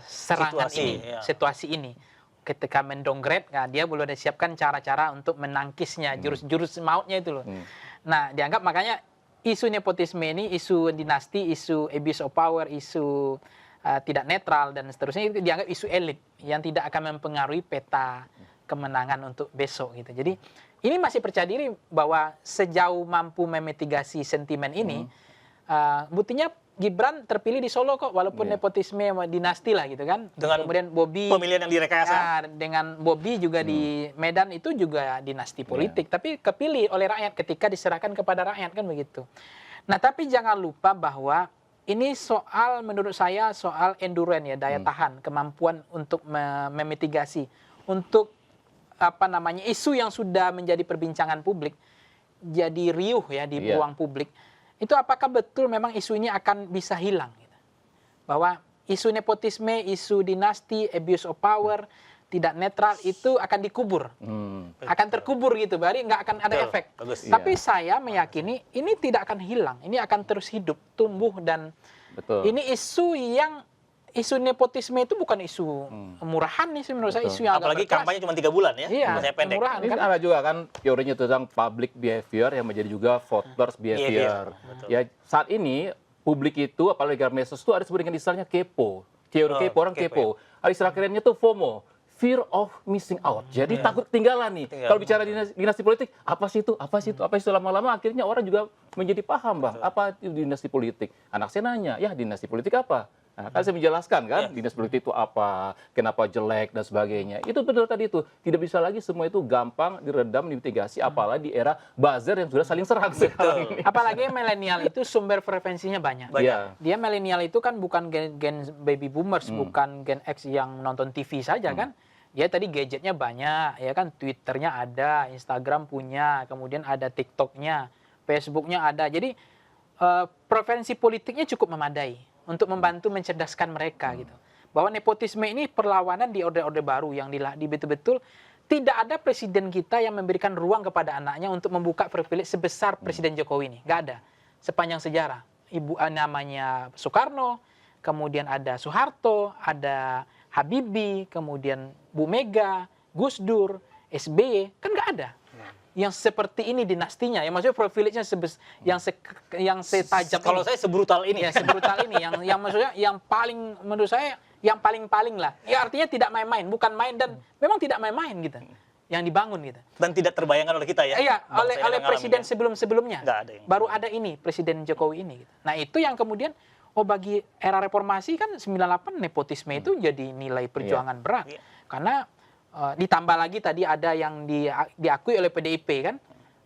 serangan situasi ini. Ketika mendowngrade, nah dia belum ada siapkan cara-cara untuk menangkisnya, jurus-jurus mautnya itu loh. Nah, dianggap makanya isu nepotisme ini, isu dinasti, isu abuse of power, isu tidak netral dan seterusnya itu dianggap isu elit yang tidak akan mempengaruhi peta kemenangan untuk besok gitu. Jadi ini masih percaya diri bahwa sejauh mampu memitigasi sentimen ini, buktinya Gibran terpilih di Solo kok, walaupun nepotisme dinasti lah gitu kan. Dengan kemudian Bobi pemilihan yang direkayasa. dengan Bobi juga di Medan itu juga dinasti politik, tapi kepilih oleh rakyat ketika diserahkan kepada rakyat kan begitu. Nah tapi jangan lupa bahwa ini soal menurut saya soal endurance ya, daya tahan, kemampuan untuk memitigasi, untuk isu yang sudah menjadi perbincangan publik jadi riuh ya di ruang publik. Itu apakah betul memang isu ini akan bisa hilang? Gitu. Bahwa isu nepotisme, isu dinasti, abuse of power, tidak netral itu akan dikubur. Akan terkubur gitu, berarti nggak akan ada efek. Tapi saya meyakini ini tidak akan hilang, ini akan terus hidup, tumbuh dan ini isu nepotisme itu bukan isu murahan nih menurut saya, isu yang apalagi kampanye cuma 3 bulan ya, iya, pendek. murahan, ini kan ada juga kan teorinya tentang public behavior yang menjadi juga voters behavior. Ya saat ini publik itu apalagi medsos itu ada sebenarnya istilahnya kepo, teori kepo, orang kepo. Ada istilah kerennya tuh FOMO, fear of missing out. Jadi takut ketinggalan nih. Kalau bicara dinasti politik, apa sih itu? Lama-lama akhirnya orang juga menjadi paham, apa itu dinasti politik. Anak saya nanya, ya dinasti politik apa? Nah, kan saya menjelaskan kan, dinasti politik itu apa, kenapa jelek dan sebagainya. Itu benar tadi itu. Tidak bisa lagi semua itu gampang diredam, dimitigasi, apalagi di era buzzer yang sudah saling serang sekarang ini. Apalagi milenial itu sumber frekuensinya banyak. Dia milenial itu kan bukan gen baby boomers, bukan gen X yang nonton TV saja kan. Dia tadi gadgetnya banyak, ya kan, Twitternya ada, Instagram punya, kemudian ada TikToknya, Facebooknya ada. Jadi preferensi politiknya cukup memadai untuk membantu mencerdaskan mereka gitu. Bahwa nepotisme ini perlawanan di orde-orde baru yang di betul-betul tidak ada presiden kita yang memberikan ruang kepada anaknya untuk membuka privilege sebesar Presiden Jokowi ini. Nggak ada. Sepanjang sejarah. Ibu namanya Soekarno, kemudian ada Soeharto, ada Habibie, kemudian Bu Mega, Gus Dur, SBY, kan nggak ada. Yang seperti ini dinastinya, ya maksudnya privilege-nya yang setajam kalau ini. saya sebrutal ini. Ya, sebrutal ini yang maksudnya yang paling menurut saya yang paling lah. Ya artinya tidak main-main, bukan main dan memang tidak main-main gitu. Yang dibangun gitu. Dan tidak terbayangkan oleh kita ya. Iya, oleh presiden sebelum-sebelumnya. Nggak ada yang baru ada ini Presiden Jokowi ini gitu. Nah, itu yang kemudian oh bagi era reformasi kan 98 nepotisme itu jadi nilai perjuangan berat. Iya. Karena ditambah lagi tadi ada yang diakui oleh PDIP kan,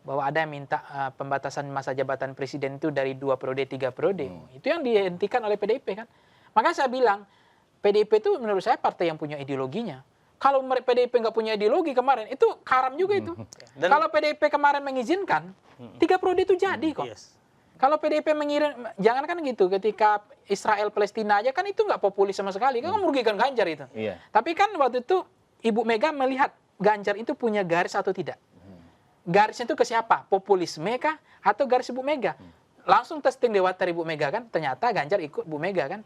bahwa ada yang minta pembatasan masa jabatan presiden itu dari 2 periode, 3 periode. Itu yang dihentikan oleh PDIP kan. Makanya saya bilang, PDIP itu menurut saya partai yang punya ideologinya. Kalau PDIP nggak punya ideologi kemarin, itu karam juga itu. Dan- Kalau PDIP kemarin mengizinkan, 3 periode itu jadi kok. Yes. Kalau PDIP mengirim, jangan kan gitu, ketika Israel Palestina aja kan itu nggak populis sama sekali, kan merugikan Ganjar itu. Iya. Tapi kan waktu itu Ibu Mega melihat Ganjar itu punya garis atau tidak. Garisnya itu ke siapa? Populisme kah? Atau garis Ibu Mega? Langsung testing Dewata Ibu Mega kan, ternyata Ganjar ikut Bu Mega kan.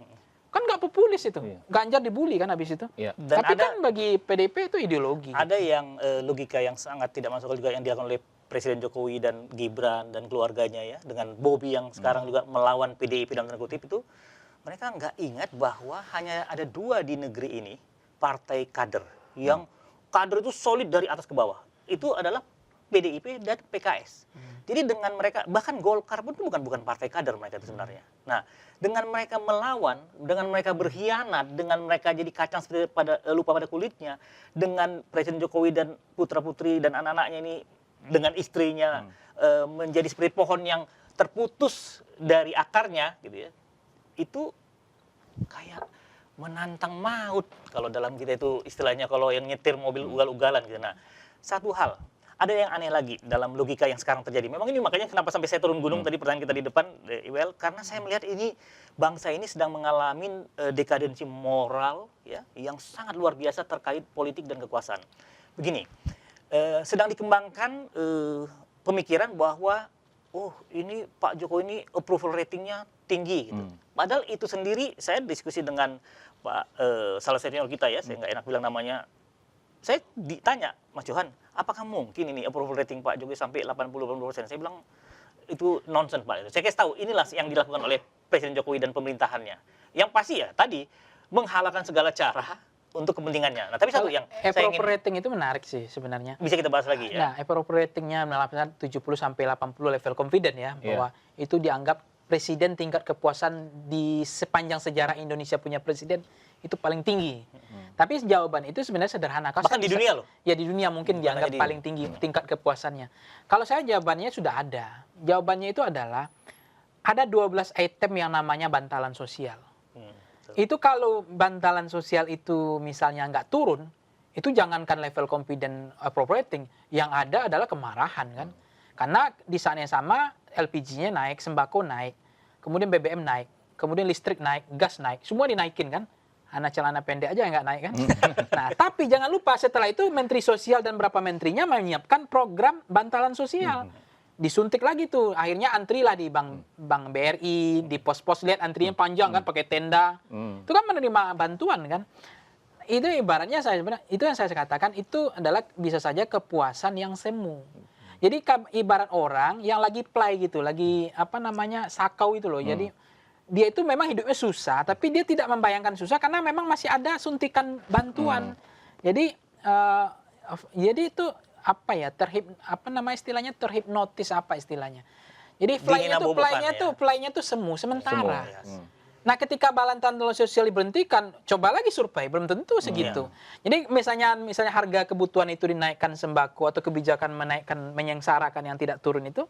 Kan nggak populis itu. Iya. Ganjar dibully kan habis itu. Iya. Dan Tapi ada- kan bagi PDIP itu ideologi. Ada yang logika yang sangat tidak masuk akal juga yang dilakukan oleh Presiden Jokowi dan Gibran dan keluarganya ya, dengan Bobi yang sekarang juga melawan PDIP dalam tanda kutip itu, mereka nggak ingat bahwa hanya ada 2 di negeri ini partai kader yang kader itu solid dari atas ke bawah. Itu adalah PDIP dan PKS. Jadi dengan mereka, bahkan Golkar pun itu bukan partai kader mereka itu sebenarnya. Nah, dengan mereka melawan, dengan mereka berkhianat, dengan mereka jadi kacang seperti lupa pada kulitnya, dengan Presiden Jokowi dan putra-putri dan anak-anaknya ini, dengan istrinya menjadi seperti pohon yang terputus dari akarnya, gitu ya. Itu kayak menantang maut kalau dalam kita itu istilahnya kalau yang nyetir mobil ugal-ugalan gitu. Nah, satu hal, ada yang aneh lagi dalam logika yang sekarang terjadi. Memang ini makanya kenapa sampai saya turun gunung tadi pertanyaan kita di depan, Iwel, karena saya melihat ini bangsa ini sedang mengalami dekadensi moral ya yang sangat luar biasa terkait politik dan kekuasaan. Begini, sedang dikembangkan pemikiran bahwa oh ini Pak Jokowi ini approval ratingnya tinggi gitu. Padahal itu sendiri saya diskusi dengan Pak salah senior kita ya, saya nggak enak bilang namanya. Saya ditanya, Mas Johan, apakah mungkin ini approval rating Pak Jokowi sampai 80-90%? Saya bilang itu nonsense Pak. Saya kasih tahu inilah yang dilakukan oleh Presiden Jokowi dan pemerintahannya. Yang pasti ya tadi menghalalkan segala cara untuk kepentingannya. Nah, tapi satu yang saya approval ingin rating itu menarik sih sebenarnya. bisa kita bahas lagi ya. Nah, approval ratingnya melakukan 70 sampai 80 level confident ya, bahwa itu dianggap presiden tingkat kepuasan di sepanjang sejarah Indonesia punya presiden itu paling tinggi. Tapi jawaban itu sebenarnya sederhana. Kalau Bahkan saya di dunia loh. Ya di dunia mungkin Bukan dianggap hanya di- paling tinggi tingkat kepuasannya. Kalau saya jawabannya sudah ada. Jawabannya itu adalah ada 12 item yang namanya bantalan sosial. Itu kalau bantalan sosial itu misalnya nggak turun, itu jangankan level confident approval rating, yang ada adalah kemarahan kan. Karena di saat yang sama LPG-nya naik, sembako naik, kemudian BBM naik, kemudian listrik naik, gas naik, semua dinaikin kan. Anak celana pendek aja nggak naik kan. Nah, tapi jangan lupa setelah itu Menteri Sosial dan beberapa menterinya menyiapkan program bantalan sosial. Disuntik lagi tuh, akhirnya antri lah di bank BRI, di pos-pos, lihat antrinya panjang kan, pakai tenda. Itu kan menerima bantuan kan. Itu ibaratnya itu yang saya katakan itu adalah bisa saja kepuasan yang semu. Jadi ibarat orang yang lagi play gitu, lagi sakau itu loh. Jadi dia itu memang hidupnya susah, tapi dia tidak membayangkan susah karena memang masih ada suntikan bantuan. Jadi itu istilahnya terhipnotis istilahnya. Jadi fly-nya tuh semu sementara. Nah, ketika bantalan sosial diberhentikan, coba lagi survei, belum tentu segitu. Jadi misalnya harga kebutuhan itu dinaikkan sembako atau kebijakan menyengsarakan yang tidak turun itu.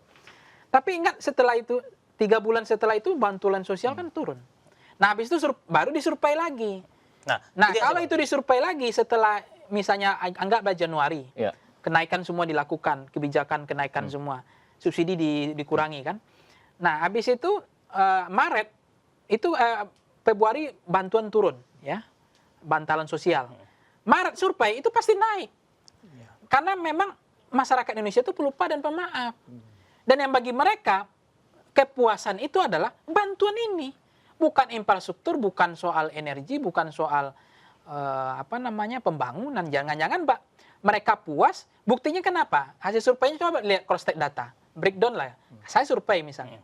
Tapi ingat setelah itu 3 bulan setelah itu bantuan sosial kan turun. Nah, habis itu baru disurvei lagi. Nah, kalau itu disurvei lagi setelah misalnya anggaplah Januari, kenaikan semua dilakukan, kebijakan kenaikan semua, subsidi dikurangi kan. Nah, habis itu Maret itu Februari bantuan turun ya, bantalan sosial. Maret survei itu pasti naik. Karena memang masyarakat Indonesia itu pelupa dan pemaaf. Dan yang bagi mereka kepuasan itu adalah bantuan ini, bukan infrastruktur, bukan soal energi, bukan soal pembangunan. Jangan-jangan mereka puas. Buktinya kenapa? Hasil surveinya coba lihat cross check data, breakdown lah. Saya survei misalnya,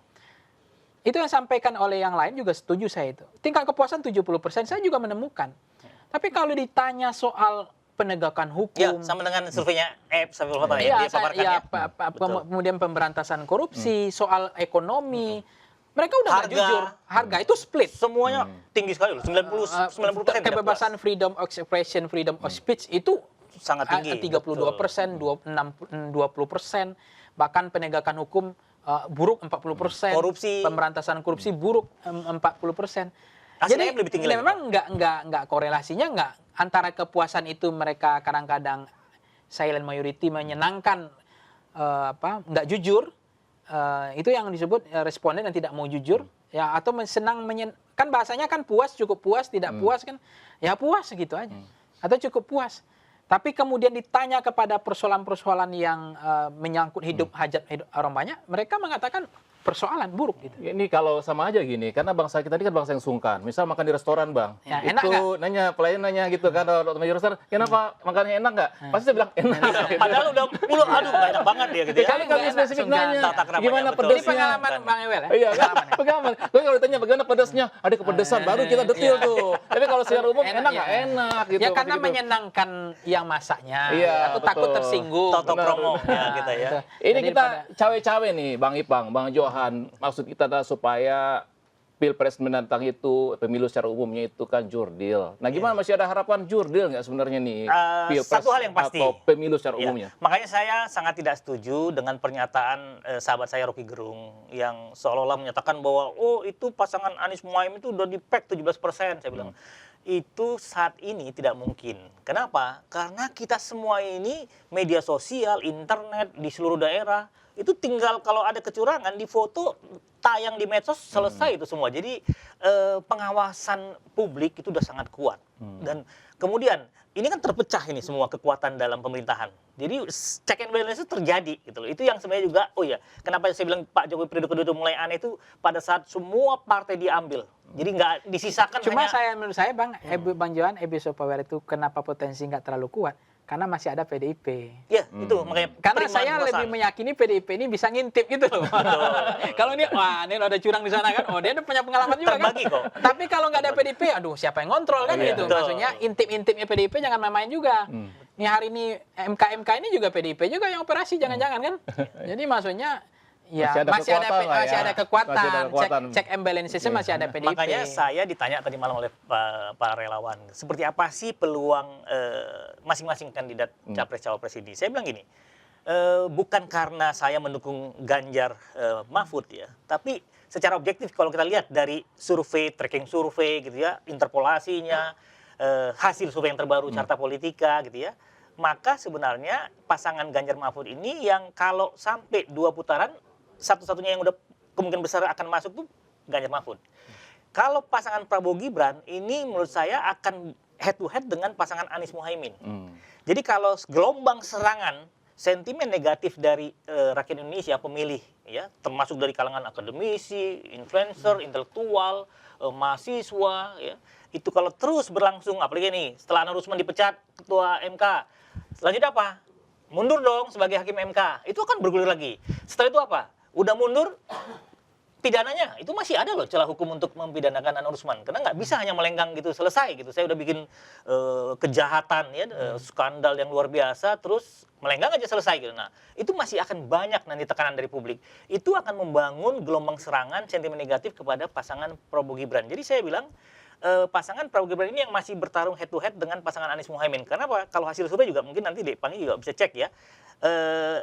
itu yang sampaikan oleh yang lain juga setuju saya itu. Tingkat kepuasan 70%, saya juga menemukan. Tapi kalau ditanya soal penegakan hukum, sama dengan surveinya sampai dia paparkan kemudian pemberantasan korupsi, soal ekonomi, Mereka udah nggak Harga. jujur. Harga itu split. Semuanya tinggi sekali loh, 90% tidak Kebebasan puas. freedom of expression, freedom of speech itu Sangat tinggi. 32%, 20%, bahkan penegakan hukum buruk 40%, Korupsi. pemberantasan korupsi buruk 40%. Hasilnya Jadi lebih tinggi lagi. memang nggak korelasinya nggak antara kepuasan itu mereka kadang-kadang silent majority menyenangkan nggak jujur, itu yang disebut responden yang tidak mau jujur, ya, atau kan bahasanya kan puas, cukup puas, tidak puas kan, ya puas gitu aja, atau cukup puas. Tapi kemudian ditanya kepada persoalan-persoalan yang menyangkut hajat hidup orang banyak, mereka mengatakan persoalan buruk gitu. Ini kalau sama aja gini, karena bangsa kita ini kan bangsa yang sungkan. Misal makan di restoran, Bang. Ya, enak itu nanya, pelayan nanya gitu kan, kalau di restoran, kenapa makannya enak nggak? Pasti saya bilang enak. Gitu. Padahal udah mulut, aduh enak banget dia gitu ya. Kali kali Nggak spesifik enak, nanya, tata keramanya, gimana betul. Ini pedesnya? pengalaman Bang Ewel ya? Iya kan? Pengalaman ya? Pengalaman. Kalau ditanya bagaimana pedesnya, ada kepedesan, baru kita detil tuh. Tapi kalau secara umum enak nggak? Enak gitu. Ya karena gitu. menyenangkan yang masaknya, Iya, atau takut betul. tersinggung. Toto Benar. promo ya kita ya. Ini Jadi kita cawe-cawe nih, Bang Ipang, Bang Johan. Maksud kita adalah supaya Pilpres mendatang itu, pemilu secara umumnya itu kan jurdil. Nah, gimana masih ada harapan jurdil nggak sebenarnya nih? Pilpres Satu hal yang pasti. atau pemilu secara Ya, umumnya? makanya saya sangat tidak setuju dengan pernyataan sahabat saya Rocky Gerung yang seolah-olah menyatakan bahwa oh itu pasangan Anies Muhaimin itu udah di-pack 17%. Saya bilang itu saat ini tidak mungkin. Kenapa? Karena kita semua ini media sosial, internet di seluruh daerah itu tinggal kalau ada kecurangan di foto tayang di medsos selesai itu semua. Jadi pengawasan publik itu udah sangat kuat. Dan kemudian ini kan terpecah ini semua kekuatan dalam pemerintahan. Jadi check and balance itu terjadi gitu loh. Itu yang sebenarnya juga oh ya, kenapa saya bilang Pak Jokowi periode kedua itu mulai aneh itu pada saat semua partai diambil. Jadi nggak disisakan Cuma hanya menurut saya Bang Johan, Soft Power itu kenapa potensi nggak terlalu kuat? Karena masih ada PDIP. ya itu makanya Karena penerimaan saya kekuasaan. lebih meyakini PDIP ini bisa ngintip gitu loh. Kalau ini, wah ini ada curang di sana kan, oh dia punya pengalaman juga Terbagi kan. kok. Tapi kalau nggak ada PDIP, aduh siapa yang ngontrol kan Iya. gitu. Betul. Maksudnya intip-intipnya PDIP jangan main-main juga. Ini hari ini MK ini juga PDIP juga yang operasi, jangan-jangan kan. Jadi maksudnya ya Masih ada kekuatan lah ya. masih ada kekuatan. Masih ada kekuatan. Check and balances-nya masih ada PDIP. Makanya saya ditanya tadi malam oleh para relawan, seperti apa sih peluang masing-masing kandidat capres-cawapres ini? Saya bilang gini, bukan karena saya mendukung Ganjar Mahfud ya, tapi secara objektif kalau kita lihat dari survei, tracking survei gitu ya, interpolasinya, hasil survei yang terbaru Carta Politika gitu ya, maka sebenarnya pasangan Ganjar Mahfud ini yang kalau sampai 2 putaran, satu-satunya yang udah kemungkinan besar akan masuk tuh Ganjar Mahfud. Kalau pasangan Prabowo Gibran ini menurut saya akan head to head dengan pasangan Anies Muhaimin. Jadi kalau gelombang serangan sentimen negatif dari rakyat Indonesia pemilih ya, termasuk dari kalangan akademisi, influencer, intelektual, mahasiswa ya, itu kalau terus berlangsung apalagi nih setelah Anwar Usman dipecat ketua MK, selanjutnya apa? Mundur dong sebagai hakim MK. Itu akan bergulir lagi. Setelah itu apa? Udah mundur, pidananya itu masih ada loh celah hukum untuk mempidanakan Anwar Usman, karena nggak bisa hanya melenggang gitu selesai gitu. Saya udah bikin kejahatan ya, skandal yang luar biasa, terus melenggang aja selesai gitu. Nah itu masih akan banyak nanti tekanan dari publik. Itu akan membangun gelombang serangan sentimen negatif kepada pasangan Prabowo Gibran. Jadi saya bilang pasangan Prabowo Gibran ini yang masih bertarung head to head dengan pasangan Anies Muhaimin. Kenapa? Kalau hasil survei juga mungkin nanti Dek Pangi juga bisa cek ya.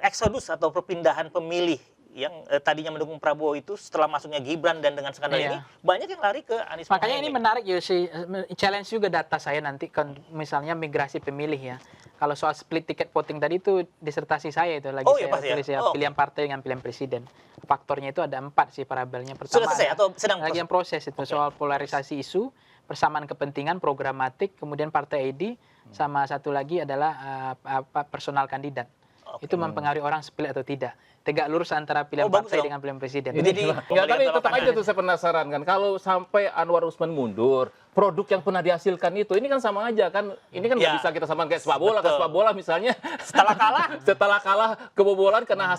Eksodus atau perpindahan pemilih yang tadinya mendukung Prabowo itu setelah masuknya Gibran dan dengan skandal ini banyak yang lari ke Anies Makanya Muhaimin. ini menarik Yosi, challenge juga data saya nanti misalnya migrasi pemilih ya. Kalau soal split ticket voting tadi itu disertasi saya itu lagi saya pasti ya? tulis ya, Oh, pilihan partai dengan pilihan presiden. Faktornya itu ada 4 sih parabelnya. Sudah Pertama selesai atau sedang lagi yang proses itu soal polarisasi isu, persamaan kepentingan programatik, kemudian partai ID, sama satu lagi adalah personal kandidat. Itu mempengaruhi orang split atau tidak. Tegak lurus antara pilihan bagus partai dong. dengan pilihan presiden. Jadi Enggak, tapi tetap aja tuh saya penasaran kan. Kalau sampai Anwar Usman mundur, produk yang pernah dihasilkan itu, ini kan sama aja kan. Ini kan nggak Ya. bisa kita samakan kayak sepak bola. Betul. Ke sepak bola misalnya, setelah kalah kalah kebobolan karena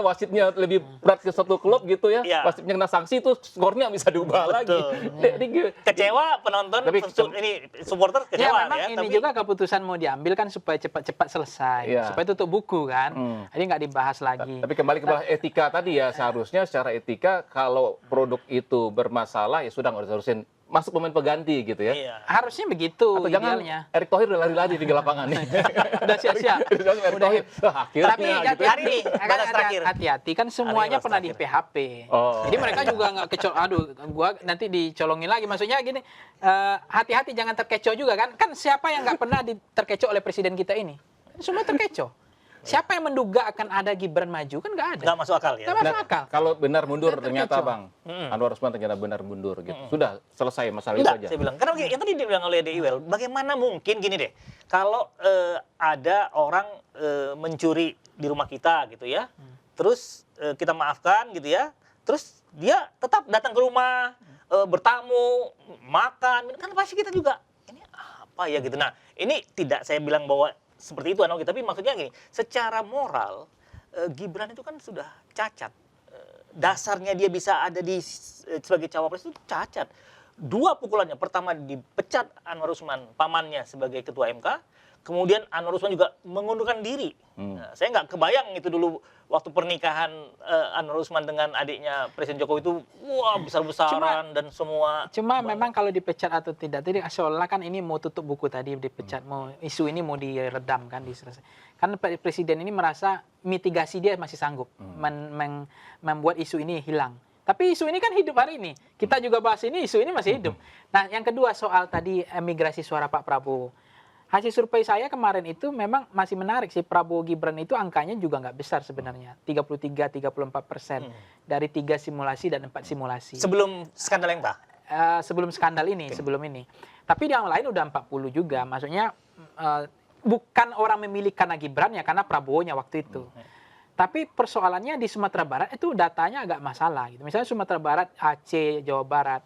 wasitnya lebih berat ke satu klub gitu ya. Ya. Wasitnya kena sanksi itu skornya bisa diubah lagi. Jadi, kecewa penonton, Tapi ini supporter Ya kecewa memang ya. ini juga keputusan mau diambil kan supaya cepat-cepat selesai, Iya. supaya tutup buku kan. Jadi nggak dibahas lagi. Tapi kembali ke etika tadi ya, seharusnya secara etika kalau produk itu bermasalah ya sudah nggak usah terusin, masuk pemain pengganti gitu ya. Iya. Harusnya begitu Atau jangan idealnya. Erick Thohir udah lari-lari di lapangan nih. Udah siap-siap. Erick Thohir. Akhirnya Tapi gitu. Hari ini, batas terakhir. hati-hati kan semuanya batas pernah di terakhir. PHP. Oh. Jadi mereka juga nggak aduh, gua nanti dicolongin lagi. Maksudnya gini, hati-hati jangan terkecoh juga kan. Kan siapa yang nggak pernah terkecoh oleh presiden kita ini? Semua terkecoh. Siapa yang menduga akan ada Gibran maju? Kan nggak ada. Nggak masuk akal ya. Nggak masuk akal. Kalau benar mundur Saya ternyata terkecoh. Bang, Anwar Usman ternyata benar mundur gitu. Sudah selesai masalah itu Enggak, aja. saya bilang. Karena begini, yang tadi dibilang oleh Deiwel, bagaimana mungkin gini deh, kalau ada orang mencuri di rumah kita gitu ya, terus kita maafkan gitu ya, terus dia tetap datang ke rumah, bertamu, makan, kan pasti kita juga, ini apa ya gitu. Nah, ini tidak saya bilang bahwa seperti itu, tapi maksudnya gini, secara moral, Gibran itu kan sudah cacat. Dasarnya dia bisa ada sebagai cawapres itu cacat. Dua pukulannya, pertama dipecat Anwar Usman, pamannya sebagai ketua MK, kemudian Anwar Usman juga mengundurkan diri. Nah, saya nggak kebayang itu dulu waktu pernikahan Anwar Usman dengan adiknya Presiden Jokowi itu, wah besar-besaran dan semua. Cuma memang kalau dipecat atau tidak, tadi seolah kan ini mau tutup buku tadi dipecat, mau isu ini mau diredam kan, diselesai. Karena presiden ini merasa mitigasi dia masih sanggup membuat isu ini hilang. Tapi isu ini kan hidup hari ini. Kita juga bahas ini, isu ini masih hidup. Nah, yang kedua soal tadi migrasi suara Pak Prabowo. Hasil survei saya kemarin itu memang masih menarik sih. Prabowo Gibran itu angkanya juga nggak besar sebenarnya. 33-34% dari 3 simulasi dan 4 simulasi. Sebelum skandal yang Pak? Sebelum skandal ini, sebelum ini. Tapi yang lain udah 40 juga. Maksudnya bukan orang memilih karena Gibran ya, karena Prabowo-nya waktu itu. Tapi persoalannya di Sumatera Barat itu datanya agak masalah gitu. Misalnya Sumatera Barat, Aceh, Jawa Barat,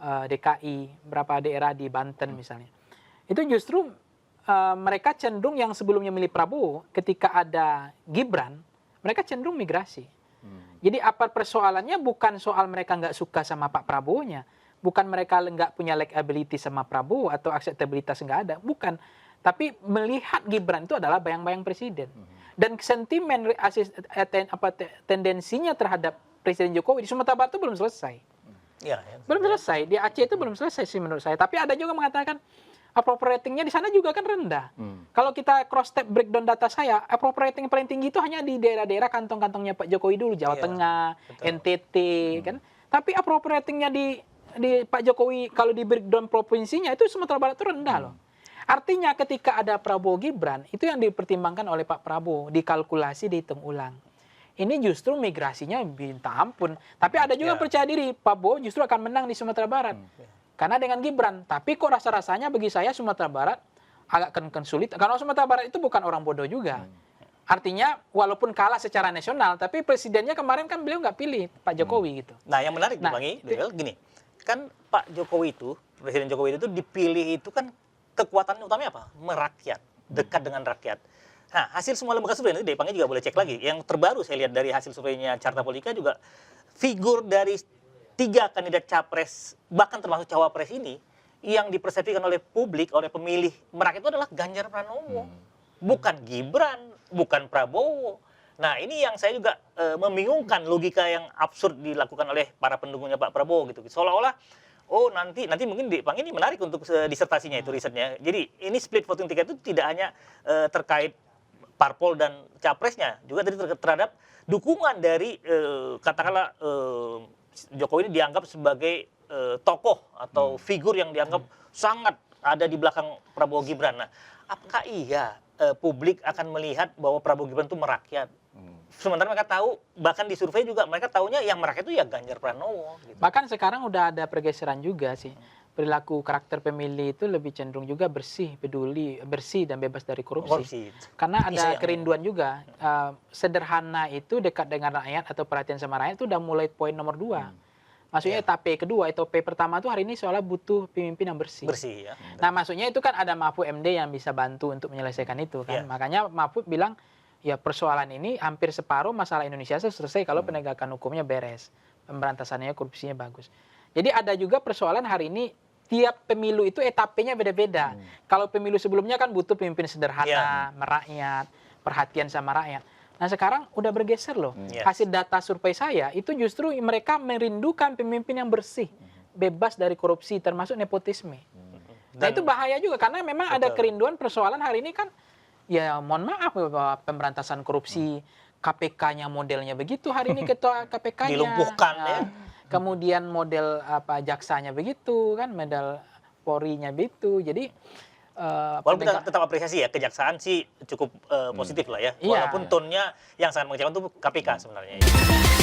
DKI, beberapa daerah di Banten misalnya. Itu justru mereka cenderung yang sebelumnya milih Prabowo, ketika ada Gibran, mereka cenderung migrasi. Jadi apa persoalannya bukan soal mereka nggak suka sama Pak Prabowo-nya, bukan mereka nggak punya likability sama Prabowo atau akseptabilitas nggak ada, bukan. Tapi melihat Gibran itu adalah bayang-bayang presiden. Dan sentimen tendensinya terhadap Presiden Jokowi di Sumatera Barat itu belum selesai. Ya. Belum selesai. Di Aceh itu belum selesai sih menurut saya. Tapi ada juga mengatakan approval ratingnya di sana juga kan rendah. Kalau kita cross step breakdown data saya, approval rating paling tinggi itu hanya di daerah-daerah kantong-kantongnya Pak Jokowi dulu, Jawa Tengah, betul. NTT, kan. Tapi approval ratingnya di Pak Jokowi kalau di breakdown provinsinya itu Sumatera Barat itu rendah loh. Artinya ketika ada Prabowo Gibran, itu yang dipertimbangkan oleh Pak Prabowo, dikalkulasi, dihitung ulang. Ini justru migrasinya minta ampun. Tapi ada juga percaya diri, Pak Prabowo justru akan menang di Sumatera Barat. Karena dengan Gibran. Tapi kok rasa-rasanya bagi saya Sumatera Barat agak sulit. Karena Sumatera Barat itu bukan orang bodoh juga. Artinya walaupun kalah secara nasional, tapi presidennya kemarin kan beliau nggak pilih Pak Jokowi gitu. Nah yang menarik nih Bang gini, kan Pak Jokowi itu, Presiden Jokowi itu dipilih itu kan kekuatannya utamanya apa? Merakyat, dekat dengan rakyat. Nah, hasil semua lembaga survei, nanti Depangnya juga boleh cek lagi. Yang terbaru saya lihat dari hasil surveinya Carta Politika juga, figur dari 3 kandidat capres, bahkan termasuk cawapres ini, yang dipersepsikan oleh publik, oleh pemilih merakyat itu adalah Ganjar Pranowo. Bukan Gibran, bukan Prabowo. Nah, ini yang saya juga membingungkan logika yang absurd dilakukan oleh para pendukungnya Pak Prabowo gitu. Seolah-olah nanti mungkin Depang ini menarik untuk disertasinya itu risetnya. Jadi ini split voting ticket itu tidak hanya terkait parpol dan capresnya, juga tadi terhadap dukungan dari katakanlah Jokowi ini dianggap sebagai tokoh atau figur yang dianggap sangat ada di belakang Prabowo Gibran. Nah, apakah iya publik akan melihat bahwa Prabowo Gibran itu merakyat? Sementara mereka tahu, bahkan di survei juga mereka tahunya yang merakyat itu ya Ganjar Pranowo. Gitu. Bahkan sekarang udah ada pergeseran juga sih. Perilaku karakter pemilih itu lebih cenderung juga bersih, peduli, bersih dan bebas dari korupsi. Karena ada kerinduan juga. Sederhana itu dekat dengan rakyat atau perhatian sama rakyat itu udah mulai poin nomor 2. Maksudnya etapa kedua, etapa pertama itu hari ini soalnya butuh pemimpin yang bersih. Bersih ya. Nah maksudnya itu kan ada Mahfud MD yang bisa bantu untuk menyelesaikan itu kan. Makanya Mahfud bilang, ya persoalan ini hampir separuh masalah Indonesia selesai kalau penegakan hukumnya beres. Pemberantasannya, korupsinya bagus. Jadi ada juga persoalan hari ini, tiap pemilu itu etapenya beda-beda. Kalau pemilu sebelumnya kan butuh pemimpin sederhana, merakyat, perhatian sama rakyat. Nah sekarang udah bergeser loh. Yes. Hasil data survei saya itu justru mereka merindukan pemimpin yang bersih, bebas dari korupsi termasuk nepotisme. Nah itu bahaya juga karena memang ada kerinduan persoalan hari ini kan ya mohon maaf bahwa pemberantasan korupsi KPK-nya modelnya begitu hari ini ketua KPK-nya dilumpuhkan ya. Kemudian model apa jaksanya begitu kan, model Polri-nya begitu. Jadi walaupun kita tetap apresiasi ya, kejaksaan sih cukup positif lah ya. Iya. Walaupun tone-nya yang sangat mengecewakan itu KPK sebenarnya. Ya.